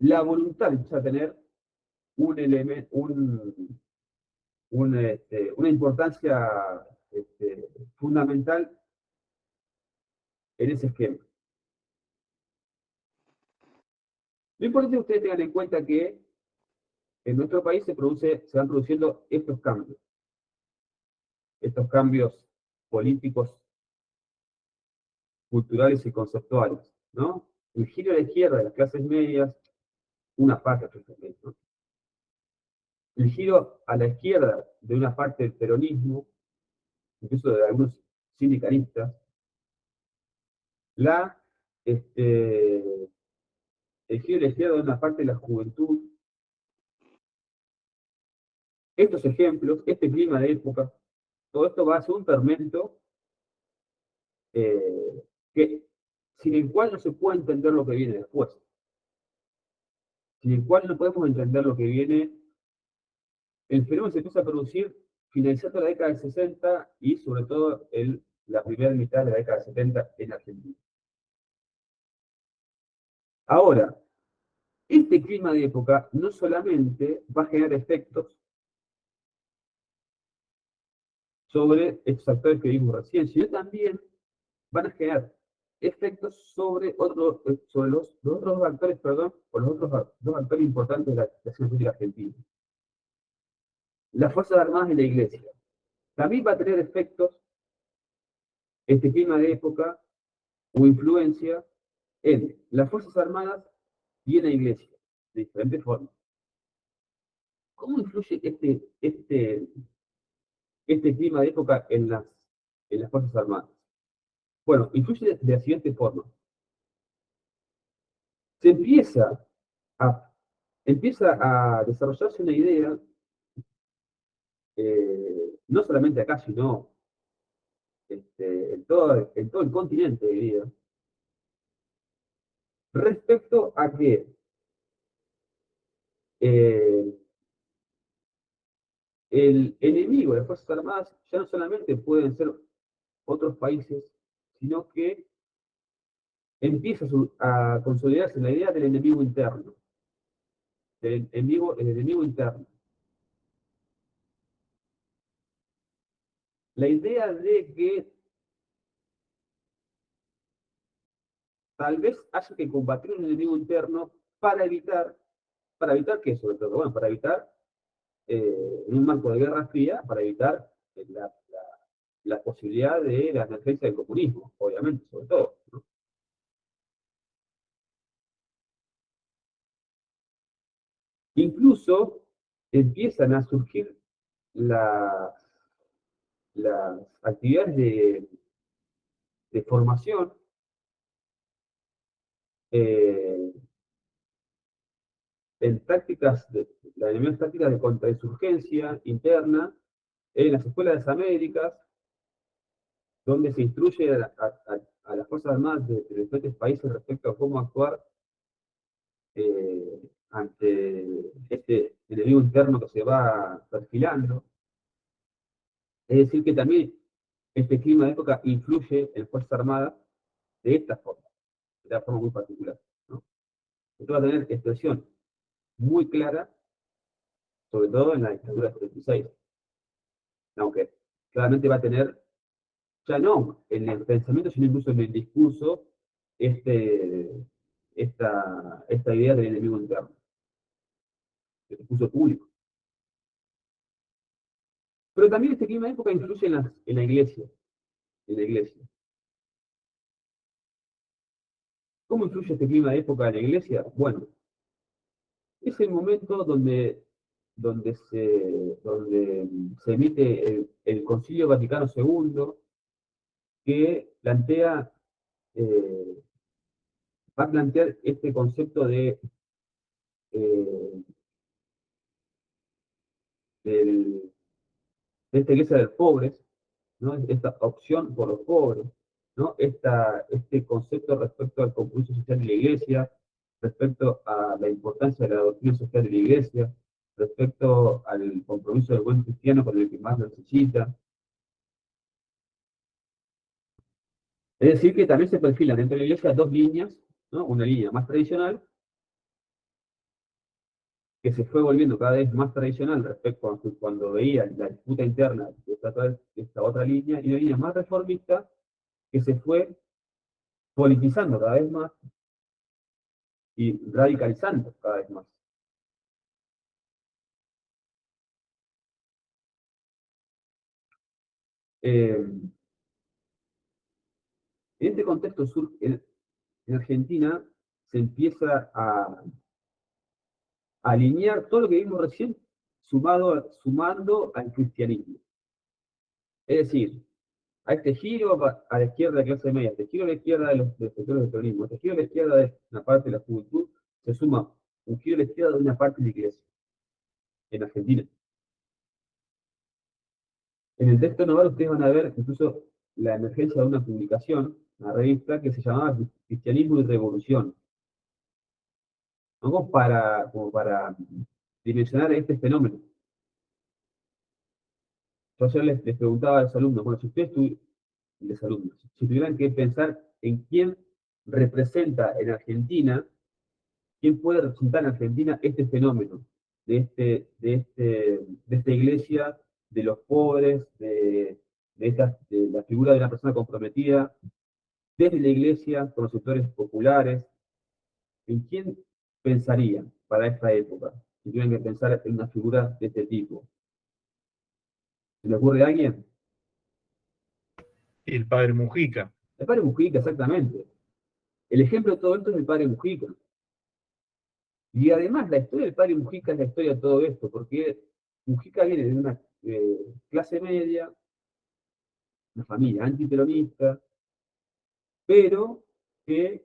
la voluntad empieza a tener un elemento, una importancia fundamental en ese esquema. Lo importante es que ustedes tengan en cuenta que en nuestro país se van produciendo estos cambios políticos, culturales y conceptuales, ¿no? El giro a la izquierda de las clases medias, una parte, ¿no? El giro a la izquierda de una parte del peronismo, incluso de algunos sindicalistas, la, este, el giro elegido de una parte de la juventud. Estos ejemplos, este clima de época, todo esto va a ser un fermento que, sin el cual no se puede entender lo que viene después. Sin el cual no podemos entender lo que viene. El fenómeno se empieza a producir finalizando la década del 60 y sobre todo la primera mitad de la década del 70 en Argentina. Ahora, este clima de época no solamente va a generar efectos sobre estos actores que vimos recién, sino también van a generar efectos sobre los otros actores, perdón, o los otros dos actores importantes de la situación política argentina. Las Fuerzas Armadas y la Iglesia. También va a tener efectos este clima de época o influencia en las Fuerzas Armadas y en la Iglesia, de diferentes formas. ¿Cómo influye este clima de época en las Fuerzas Armadas? Bueno, influye de la siguiente forma. Se empieza a desarrollarse una idea, no solamente acá, sino en todo el continente, diría, respecto a que el enemigo de las Fuerzas Armadas ya no solamente pueden ser otros países, sino que empieza a consolidarse la idea del enemigo interno. El enemigo interno. La idea de que tal vez haya que combatir un enemigo interno para evitar qué sobre todo, bueno, para evitar, en un marco de guerra fría, para evitar la posibilidad de la emergencia del comunismo, obviamente, sobre todo, ¿no? Incluso empiezan a surgir las actividades de formación en las tácticas de contrainsurgencia interna en las escuelas de las Américas, donde se instruye a las Fuerzas Armadas de diferentes países respecto a cómo actuar ante este enemigo interno que se va perfilando. Es decir, que también este clima de época influye en Fuerzas Armadas de esta forma, de una forma muy particular, ¿no? Esto va a tener expresión muy clara, sobre todo en la dictadura del 36, aunque claramente va a tener, ya no en el pensamiento, sino incluso en el discurso, esta idea del enemigo interno, el discurso público. Pero también este clima de época influye en la iglesia. ¿Cómo influye este clima de época en la iglesia? Bueno, es el momento donde se emite el Concilio Vaticano II, que va a plantear este concepto eh, de esta iglesia de los pobres, ¿no? Esta opción por los pobres, ¿no? Este concepto respecto al compromiso social de la iglesia, respecto a la importancia de la doctrina social de la iglesia, respecto al compromiso del buen cristiano con el que más necesita. Es decir, que también se perfilan dentro de la iglesia dos líneas, ¿no? Una línea más tradicional, que se fue volviendo cada vez más tradicional respecto a cuando veía la disputa interna de esta otra línea, y una línea más reformista que se fue politizando cada vez más y radicalizando cada vez más. En este contexto en Argentina se empieza a alinear todo lo que vimos recién sumando al cristianismo. Es decir, a este giro a la izquierda de clase media, a este giro a la izquierda de los sectores del peronismo, a este giro a la izquierda de una parte de la juventud, se suma un giro a la izquierda de una parte de la iglesia, en Argentina. En el texto Noval ustedes van a ver incluso la emergencia de una publicación, una revista que se llamaba Cristianismo y Revolución. ¿No? Como para dimensionar este fenómeno. Yo ayer les preguntaba a los alumnos, bueno, si ustedes si tuvieran que pensar en quién representa en Argentina, quién puede representar en Argentina este fenómeno de esta iglesia, de los pobres, de la figura de una persona comprometida, desde la iglesia, con los sectores populares, ¿en quién pensarían para esta época? Si tuvieran que pensar en una figura de este tipo. ¿Se le ocurre a alguien? El padre Mujica. El padre Mujica, exactamente. El ejemplo de todo esto es el padre Mujica. Y además la historia del padre Mujica es la historia de todo esto, porque Mujica viene de una clase media, una familia antiperonista, pero que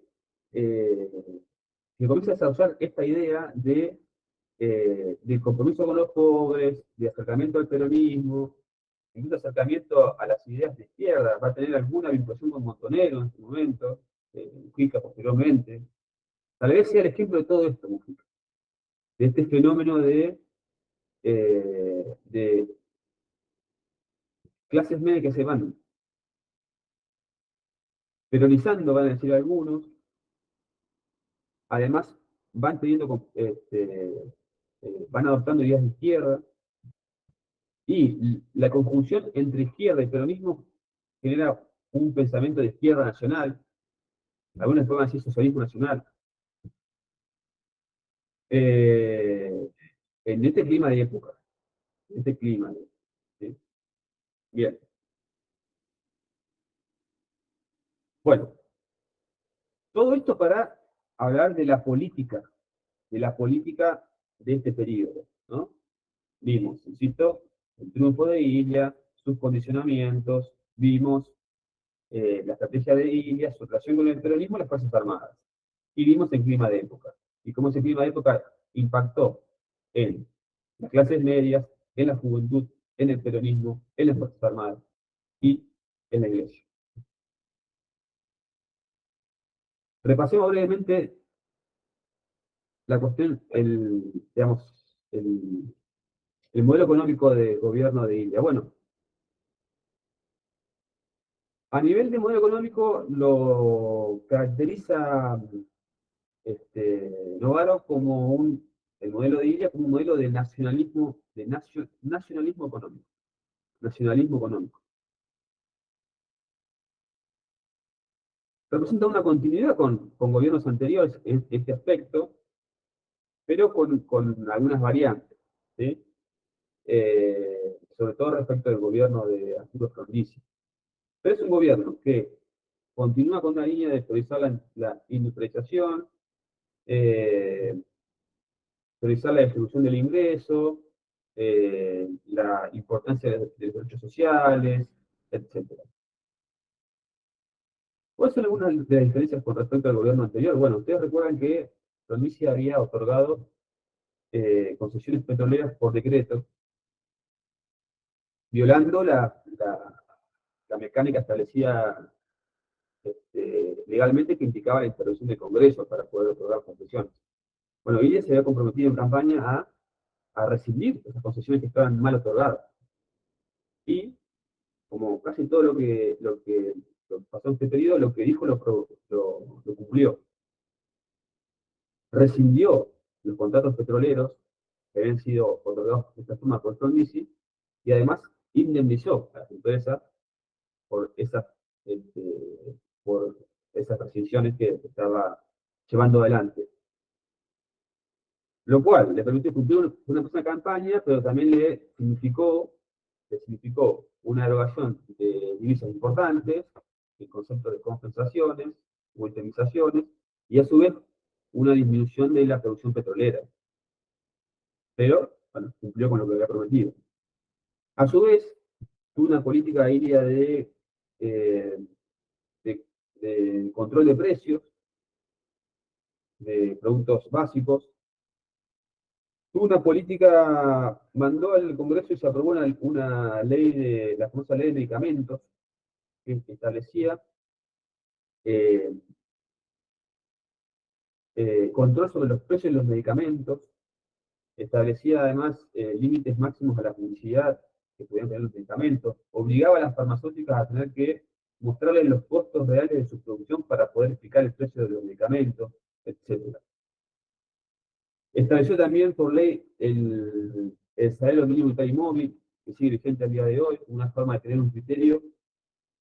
comienza a desarrollar esta idea de compromiso con los pobres, de acercamiento al peronismo, incluso acercamiento a las ideas de izquierda. Va a tener alguna vinculación con Montonero en su momento, Mujica posteriormente. Tal vez sea el ejemplo de todo esto, Mujica, de este fenómeno de clases medias que se van peronizando, van a decir algunos, además van teniendo, van adoptando ideas de izquierda, y la conjunción entre izquierda y peronismo genera un pensamiento de izquierda nacional, algunos pueden decir socialismo nacional. En este clima de época, ¿sí? Bien. Bueno, todo esto para hablar de la política de este periodo, ¿no? Vimos, insisto, el triunfo de Ilia, sus condicionamientos, vimos la estrategia de Ilia, su relación con el peronismo y las Fuerzas Armadas. Y vimos el clima de época. Y cómo ese clima de época impactó en las clases medias, en la juventud, en el peronismo, en las Fuerzas Armadas y en la Iglesia. Repasemos brevemente la cuestión, digamos, el modelo económico de gobierno de Ilia. Bueno, a nivel de modelo económico lo caracteriza Novaro como el modelo de Ilia como un modelo de nacionalismo, nacionalismo económico. Nacionalismo económico. Representa una continuidad con gobiernos anteriores en este aspecto, pero con algunas variantes, ¿sí? Sobre todo respecto del gobierno de Arturo Frondizi. Pero es un gobierno que continúa con una línea de priorizar la industrialización, priorizar la distribución del ingreso, la importancia de los derechos sociales, etc. ¿Cuáles son algunas de las diferencias con respecto al gobierno anterior? Bueno, ustedes recuerdan que Frondizi había otorgado concesiones petroleras por decreto, violando la mecánica establecida legalmente, que implicaba la intervención del Congreso para poder otorgar concesiones. Bueno, Ilia se había comprometido en campaña a rescindir esas concesiones que estaban mal otorgadas. Y, como casi todo lo que pasó en este periodo, lo que dijo lo cumplió. Rescindió los contratos petroleros que habían sido otorgados de esta forma por Frondizi, y además indemnizó a las empresas por esas rescisiones que estaba llevando adelante. Lo cual le permitió cumplir una campaña, pero también le significó una erogación de divisas importantes, el concepto de compensaciones, o indemnizaciones, y a su vez una disminución de la producción petrolera. Pero, bueno, cumplió con lo que había prometido. A su vez, tuvo una política aérea de de control de precios, de productos básicos. Tuvo una política, mandó al Congreso y se aprobó una ley, la famosa ley de medicamentos, que establecía control sobre los precios de los medicamentos, establecía además límites máximos a la publicidad que podían tener los medicamentos, obligaba a las farmacéuticas a tener que mostrarles los costos reales de su producción para poder explicar el precio de los medicamentos, etc. Estableció también por ley el salario mínimo vital y móvil, que sigue vigente al día de hoy, una forma de tener un criterio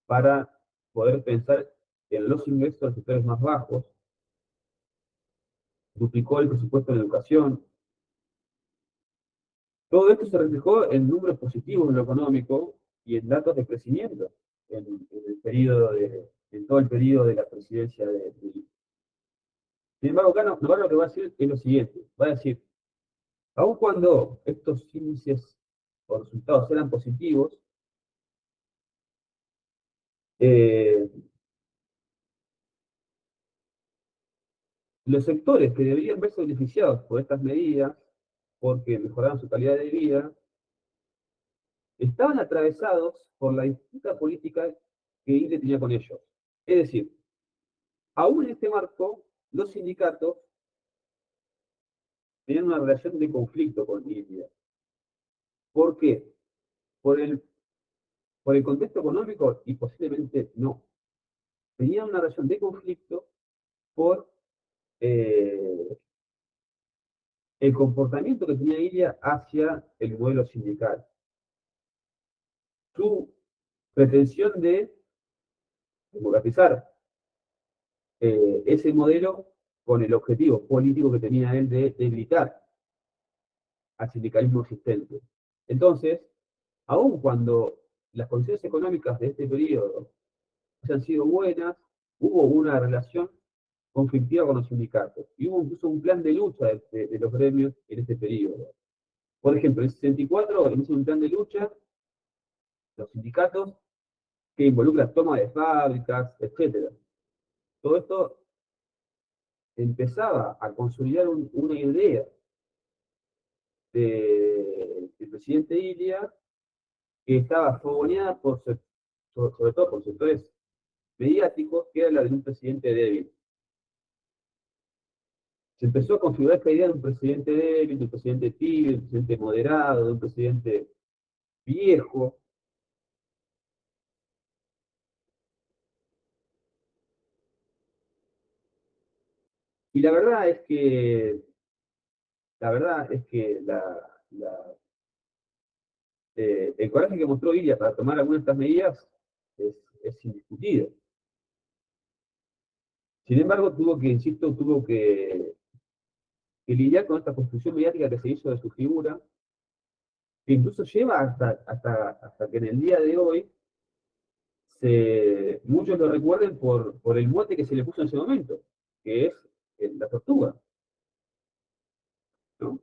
para poder pensar en los ingresos de los sectores más bajos. Duplicó el presupuesto de educación. Todo esto se reflejó en números positivos en lo económico y en datos de crecimiento en todo el periodo de la presidencia de Sin embargo, acá Navarro lo que va a decir es lo siguiente, va a decir, aun cuando estos índices o resultados eran positivos, los sectores que deberían verse beneficiados por estas medidas, porque mejoraban su calidad de vida, estaban atravesados por la disputa política que ILE tenía con ellos. Es decir, aún en este marco, los sindicatos tenían una relación de conflicto con ILE. ¿Por qué? Por el contexto económico y posiblemente no. Tenían una relación de conflicto por el comportamiento que tenía ILE hacia el modelo sindical. Su pretensión de democratizar ese modelo con el objetivo político que tenía él de debilitar al sindicalismo existente. Entonces, aun cuando las condiciones económicas de este periodo hayan sido buenas, hubo una relación conflictiva con los sindicatos y hubo incluso un plan de lucha de los gremios en este periodo. Por ejemplo, en el 64 inició un plan de lucha, los sindicatos, que involucra toma de fábricas, etc. Todo esto empezaba a consolidar una idea del presidente Ilia que estaba fogoneada sobre todo por sectores mediáticos, que era la de un presidente débil. Se empezó a configurar esta idea de un presidente débil, de un presidente tibio, de un presidente moderado, de un presidente viejo. Y la verdad es que el coraje que mostró Ilia para tomar algunas de estas medidas es indiscutido. Sin embargo, tuvo que lidiar con esta construcción mediática que se hizo de su figura, que incluso lleva hasta que en el día de hoy muchos lo recuerden por el mote que se le puso en ese momento, que es la tortuga, ¿no?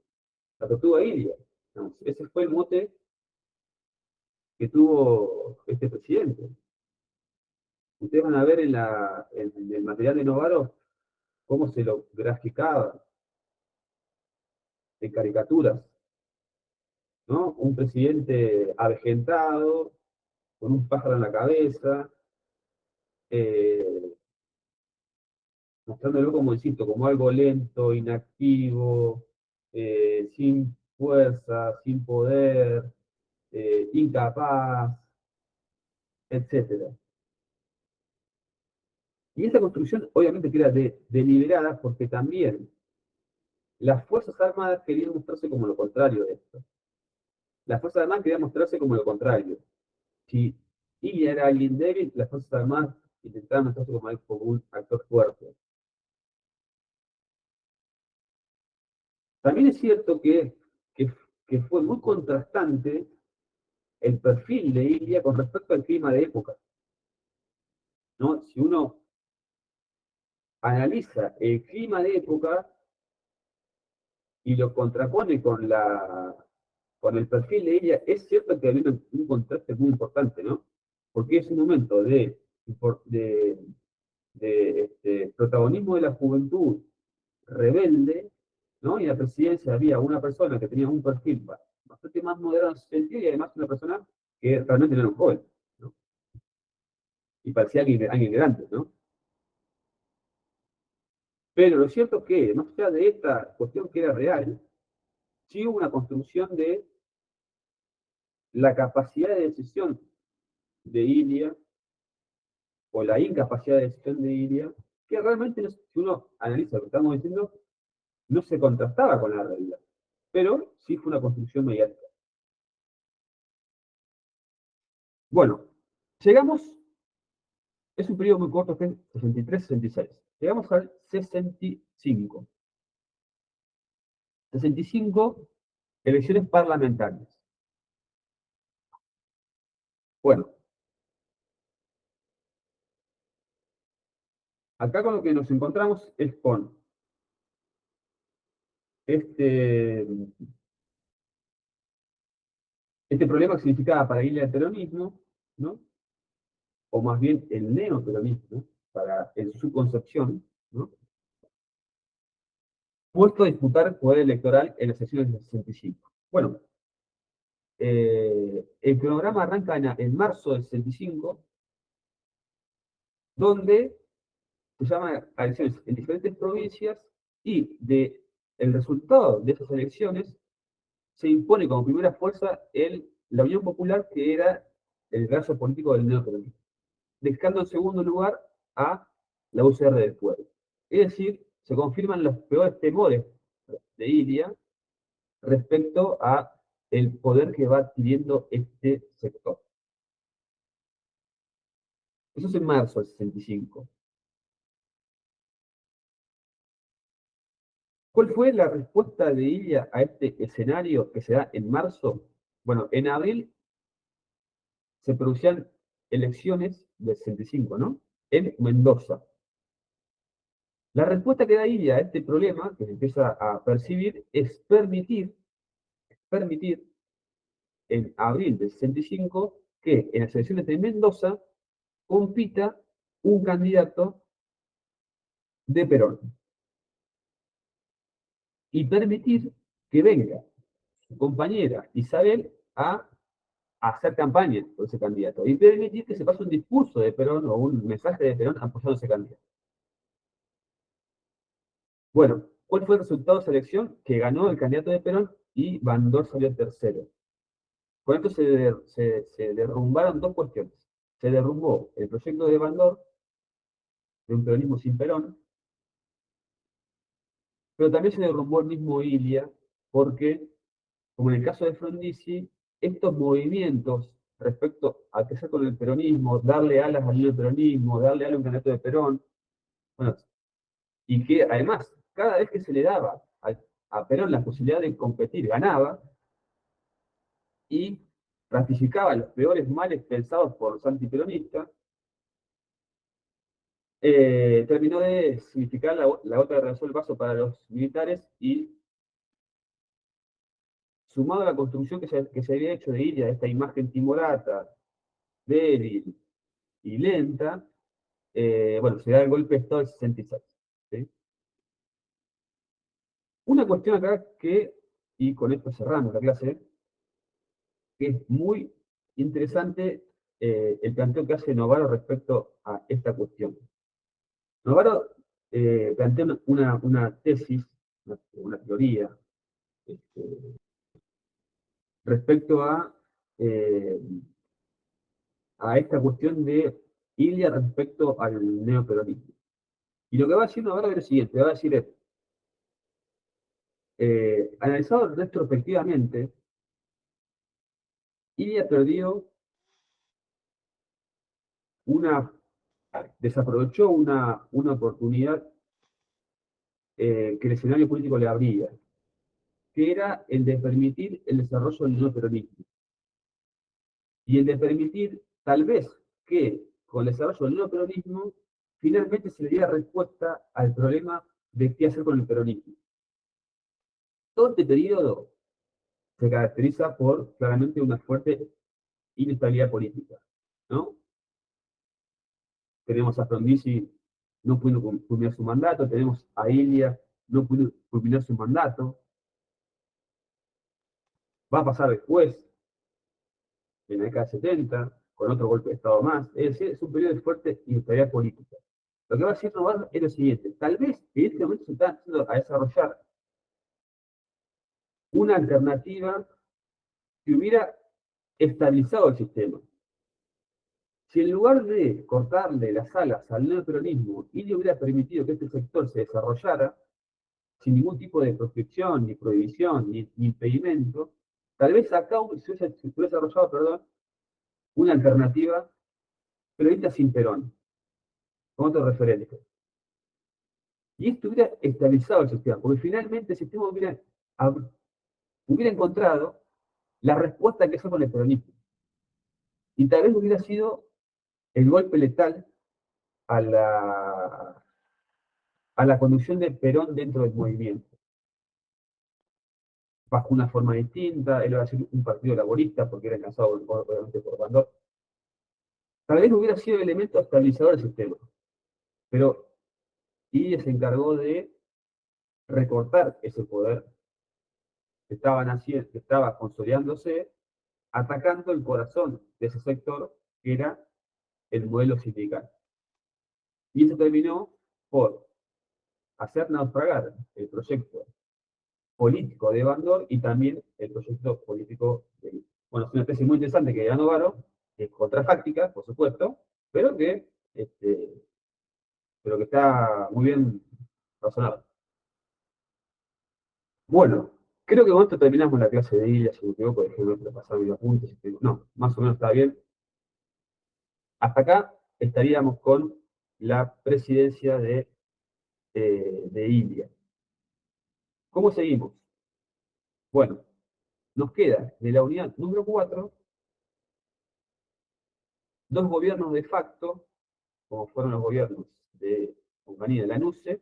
La tortuga Ilia. ¿No? Ese fue el mote que tuvo este presidente. Ustedes van a ver en el material de Novaro cómo se lo graficaba en caricaturas, ¿no? Un presidente avejentado, con un pájaro en la cabeza, mostrándolo como, insisto, como algo lento, inactivo, sin fuerza, sin poder, incapaz, etc. Y esta construcción obviamente que era deliberada porque también las Fuerzas Armadas querían mostrarse como lo contrario de esto. Las Fuerzas Armadas querían mostrarse como lo contrario. Si Ilia era alguien débil, las Fuerzas Armadas intentaban mostrarse como un actor fuerte. También es cierto que fue muy contrastante el perfil de Ilia con respecto al clima de época, ¿no? Si uno analiza el clima de época y lo contrapone con el perfil de Ilia, es cierto que había un contraste muy importante, ¿no? porque es un momento de protagonismo de la juventud rebelde, ¿no? Y en la presidencia había una persona que tenía un perfil bastante más moderado en ese sentido y además una persona que realmente no era un joven, ¿no? Y parecía alguien grande, ¿no? Pero lo cierto es que, más allá de esta cuestión que era real, sí hubo una construcción de la capacidad de decisión de Ilia, o la incapacidad de decisión de Ilia, que realmente, si uno analiza lo que estamos diciendo, no se contrastaba con la realidad. Pero sí fue una construcción mediática. Bueno, llegamos, es un periodo muy corto, que es 63-66. Llegamos al 65. 65, elecciones parlamentarias. Bueno, acá con lo que nos encontramos es con este problema que significaba para Ilia el peronismo, ¿no? O más bien el neoperonismo, en su concepción, ¿no? Puesto a disputar poder electoral en las elecciones del 65. Bueno, el cronograma arranca en marzo del 65, donde se llaman a elecciones en diferentes provincias y el resultado de esas elecciones se impone como primera fuerza la Unión Popular, que era el brazo político del neoperonismo, dejando en segundo lugar a la UCR del Pueblo. Es decir, se confirman los peores temores de Ilia respecto a el poder que va adquiriendo este sector. Eso es en marzo del 65. ¿Cuál fue la respuesta de Ilia a este escenario que se da en marzo? Bueno, en abril se producían elecciones del 65, ¿no? En Mendoza. La respuesta que da Ilia a este problema, que se empieza a percibir, es permitir en abril del 65 que en las elecciones de Mendoza compita un candidato de Perón. Y permitir que venga su compañera Isabel a hacer campaña por ese candidato. Y permitir que se pase un discurso de Perón o un mensaje de Perón apoyando a ese candidato. Bueno, ¿cuál fue el resultado de esa elección? Que ganó el candidato de Perón y Bandor salió tercero. Con esto se derrumbaron dos cuestiones. Se derrumbó el proyecto de Bandor, de un peronismo sin Perón, pero también se derrumbó el mismo Ilia, porque, como en el caso de Frondizi, estos movimientos respecto a qué hacer con el peronismo, darle alas al peronismo, darle alas a un candidato de Perón, bueno, y que además, cada vez que se le daba a Perón la posibilidad de competir, ganaba, y ratificaba los peores males pensados por los antiperonistas, terminó de significar la gota que rebasó el vaso para los militares y, sumado a la construcción que se había hecho de Ilia, esta imagen timorata, débil y lenta, bueno, se da el golpe de Estado del 66. ¿Sí? Una cuestión acá y con esto cerramos la clase, que es muy interesante el planteo que hace Novaro respecto a esta cuestión. Novaro plantea una tesis, una teoría, respecto a esta cuestión de Ilia respecto al neoperonismo. Y lo que va a decir Novaro es lo siguiente, va a decir esto. Analizado retrospectivamente, Ilia desaprovechó una oportunidad que el escenario político le abría, que era el de permitir el desarrollo del neoperonismo. Y el de permitir, tal vez, que con el desarrollo del neoperonismo, finalmente se le diera respuesta al problema de qué hacer con el peronismo. Todo este periodo se caracteriza por claramente una fuerte inestabilidad política, ¿no? tenemos a Frondizi no pudo culminar su mandato, tenemos a Ilia no pudo culminar su mandato. Va a pasar después, en la década de 70, con otro golpe de Estado más. Es decir, es un periodo de fuerte inestabilidad política. Lo que va a decir Novarro es lo siguiente: tal vez en este momento se está empezando a desarrollar una alternativa que hubiera estabilizado el sistema. Si en lugar de cortarle las alas al neoperonismo y le hubiera permitido que este sector se desarrollara sin ningún tipo de proscripción, ni prohibición, ni impedimento, tal vez acá se hubiera desarrollado, perdón, una alternativa peronista sin Perón, con otro referente. Y esto hubiera estabilizado el sistema, porque finalmente el sistema hubiera encontrado la respuesta que es con el peronismo. Y tal vez hubiera sido el golpe letal a la conducción de Perón dentro del movimiento. Bajo una forma distinta, él iba a ser un partido laborista, porque era alcanzado obviamente por Bandor. Tal vez hubiera sido el elemento estabilizador del sistema. Pero Ilia se encargó de recortar ese poder que estaba consolidándose, atacando el corazón de ese sector, que era el modelo sindical. Y eso terminó por hacer naufragar el proyecto político de Bandor y también el proyecto político de... Bueno, es una tesis muy interesante que ganó Varo, contrafáctica, por supuesto, pero que está muy bien razonado. Bueno, creo que con esto terminamos la clase de Ilia, si me equivoco, dejé de pasar mis apuntes. No, más o menos está bien. Hasta acá estaríamos con la presidencia de Ilia. ¿Cómo seguimos? Bueno, nos queda de la unidad número 4 dos gobiernos de facto, como fueron los gobiernos de Onganía de Lanuse.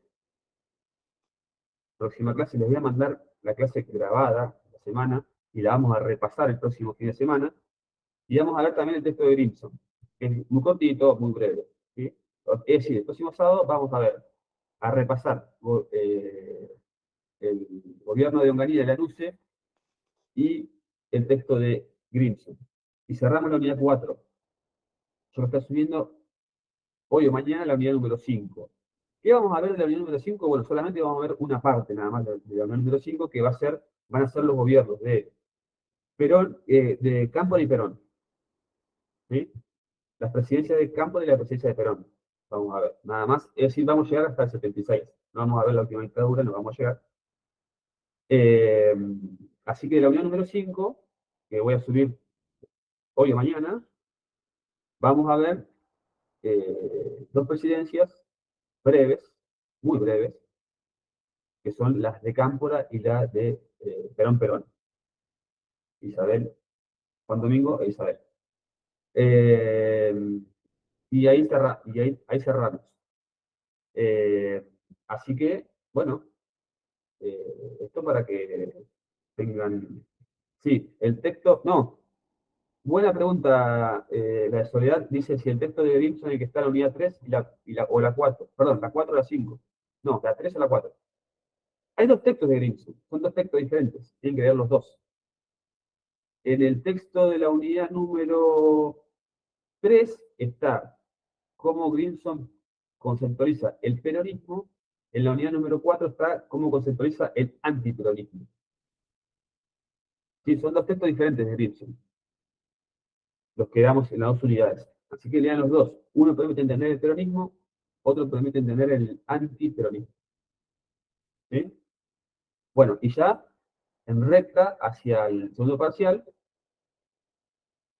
Próxima clase les voy a mandar la clase grabada la semana y la vamos a repasar el próximo fin de semana. Y vamos a ver también el texto de Grimson, que es muy cortito, muy breve, ¿sí? Es decir, el próximo sábado vamos a repasar el gobierno de Onganía de Lanuse y el texto de Grimson. Y cerramos la unidad 4. Yo lo estoy subiendo hoy o mañana la unidad número 5. ¿Qué vamos a ver de la unidad número 5? Bueno, solamente vamos a ver una parte nada más de la unidad número 5, que van a ser los gobiernos de Perón, de Cámpora y Perón. ¿Sí? Las presidencias de Cámpora y la presidencia de Perón. Vamos a ver, nada más. Es decir, vamos a llegar hasta el 76. No vamos a ver la última dictadura, no vamos a llegar. Así que de la unidad número 5, que voy a subir hoy o mañana, vamos a ver dos presidencias breves, muy breves, que son las de Cámpora y la de Perón. Isabel, Juan Domingo e Isabel. Y ahí cerramos. Así que, bueno, esto para que tengan... Sí, el texto... No, buena pregunta, la de Soledad. Dice si el texto de Grimson hay que estar en la unidad 3 o la 4. Perdón, la 4 o la 5. No, la 3 o la 4. Hay dos textos de Grimson, son dos textos diferentes, tienen que ver los dos. En el texto de la unidad número 3 está cómo Grimson conceptualiza el peronismo. En la unidad número 4 está cómo conceptualiza el antiperonismo. Sí, son dos textos diferentes de Grimson, los que damos en las dos unidades. Así que lean los dos. Uno permite entender el peronismo, otro permite entender el antiperonismo. ¿Sí? Bueno, y ya en recta hacia el segundo parcial,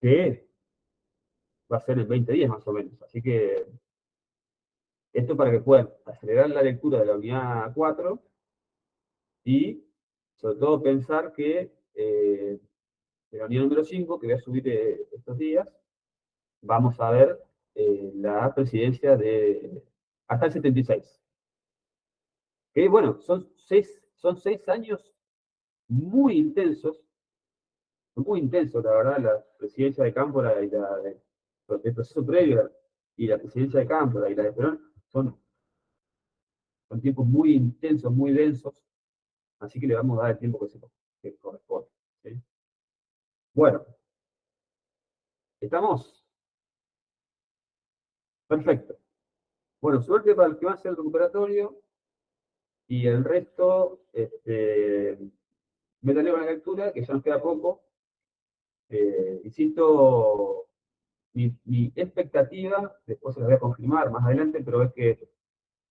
que va a ser en 20 días más o menos. Así que esto para que puedan acelerar la lectura de la unidad 4 y sobre todo pensar que en la unidad número 5, que voy a subir estos días, vamos a ver la presidencia de hasta el 76. Que bueno, son 6 años muy intensos, la verdad, la presidencia de Cámpora y el proceso previo y la presidencia de Cámpora y la de Perón son tiempos muy intensos, muy densos, así que le vamos a dar el tiempo que corresponde. ¿Sí? Bueno, ¿estamos? Perfecto. Bueno, suerte para el que va a hacer el recuperatorio y el resto, métale con la lectura, que ya nos queda poco. Insisto, mi expectativa, después se la voy a confirmar más adelante, pero es que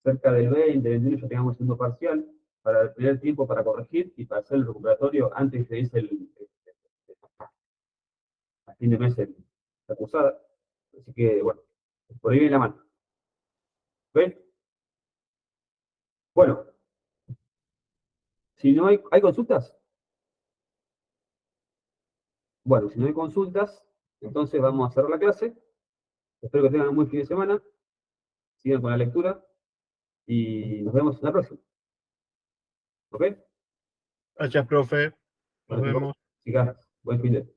cerca del 20, 21 ya tengamos segundo parcial para tener tiempo para corregir y para hacer el recuperatorio antes de que se dice a fin de mes la cursada. Así que, bueno, por ahí viene la mano. ¿Ven? Bueno, si no hay consultas. Bueno, si no hay consultas, entonces vamos a cerrar la clase. Espero que tengan un buen fin de semana. Sigan con la lectura y nos vemos en la próxima. ¿Ok? Gracias, profe. Nos Bueno, chicos, vemos. chicas, buen fin de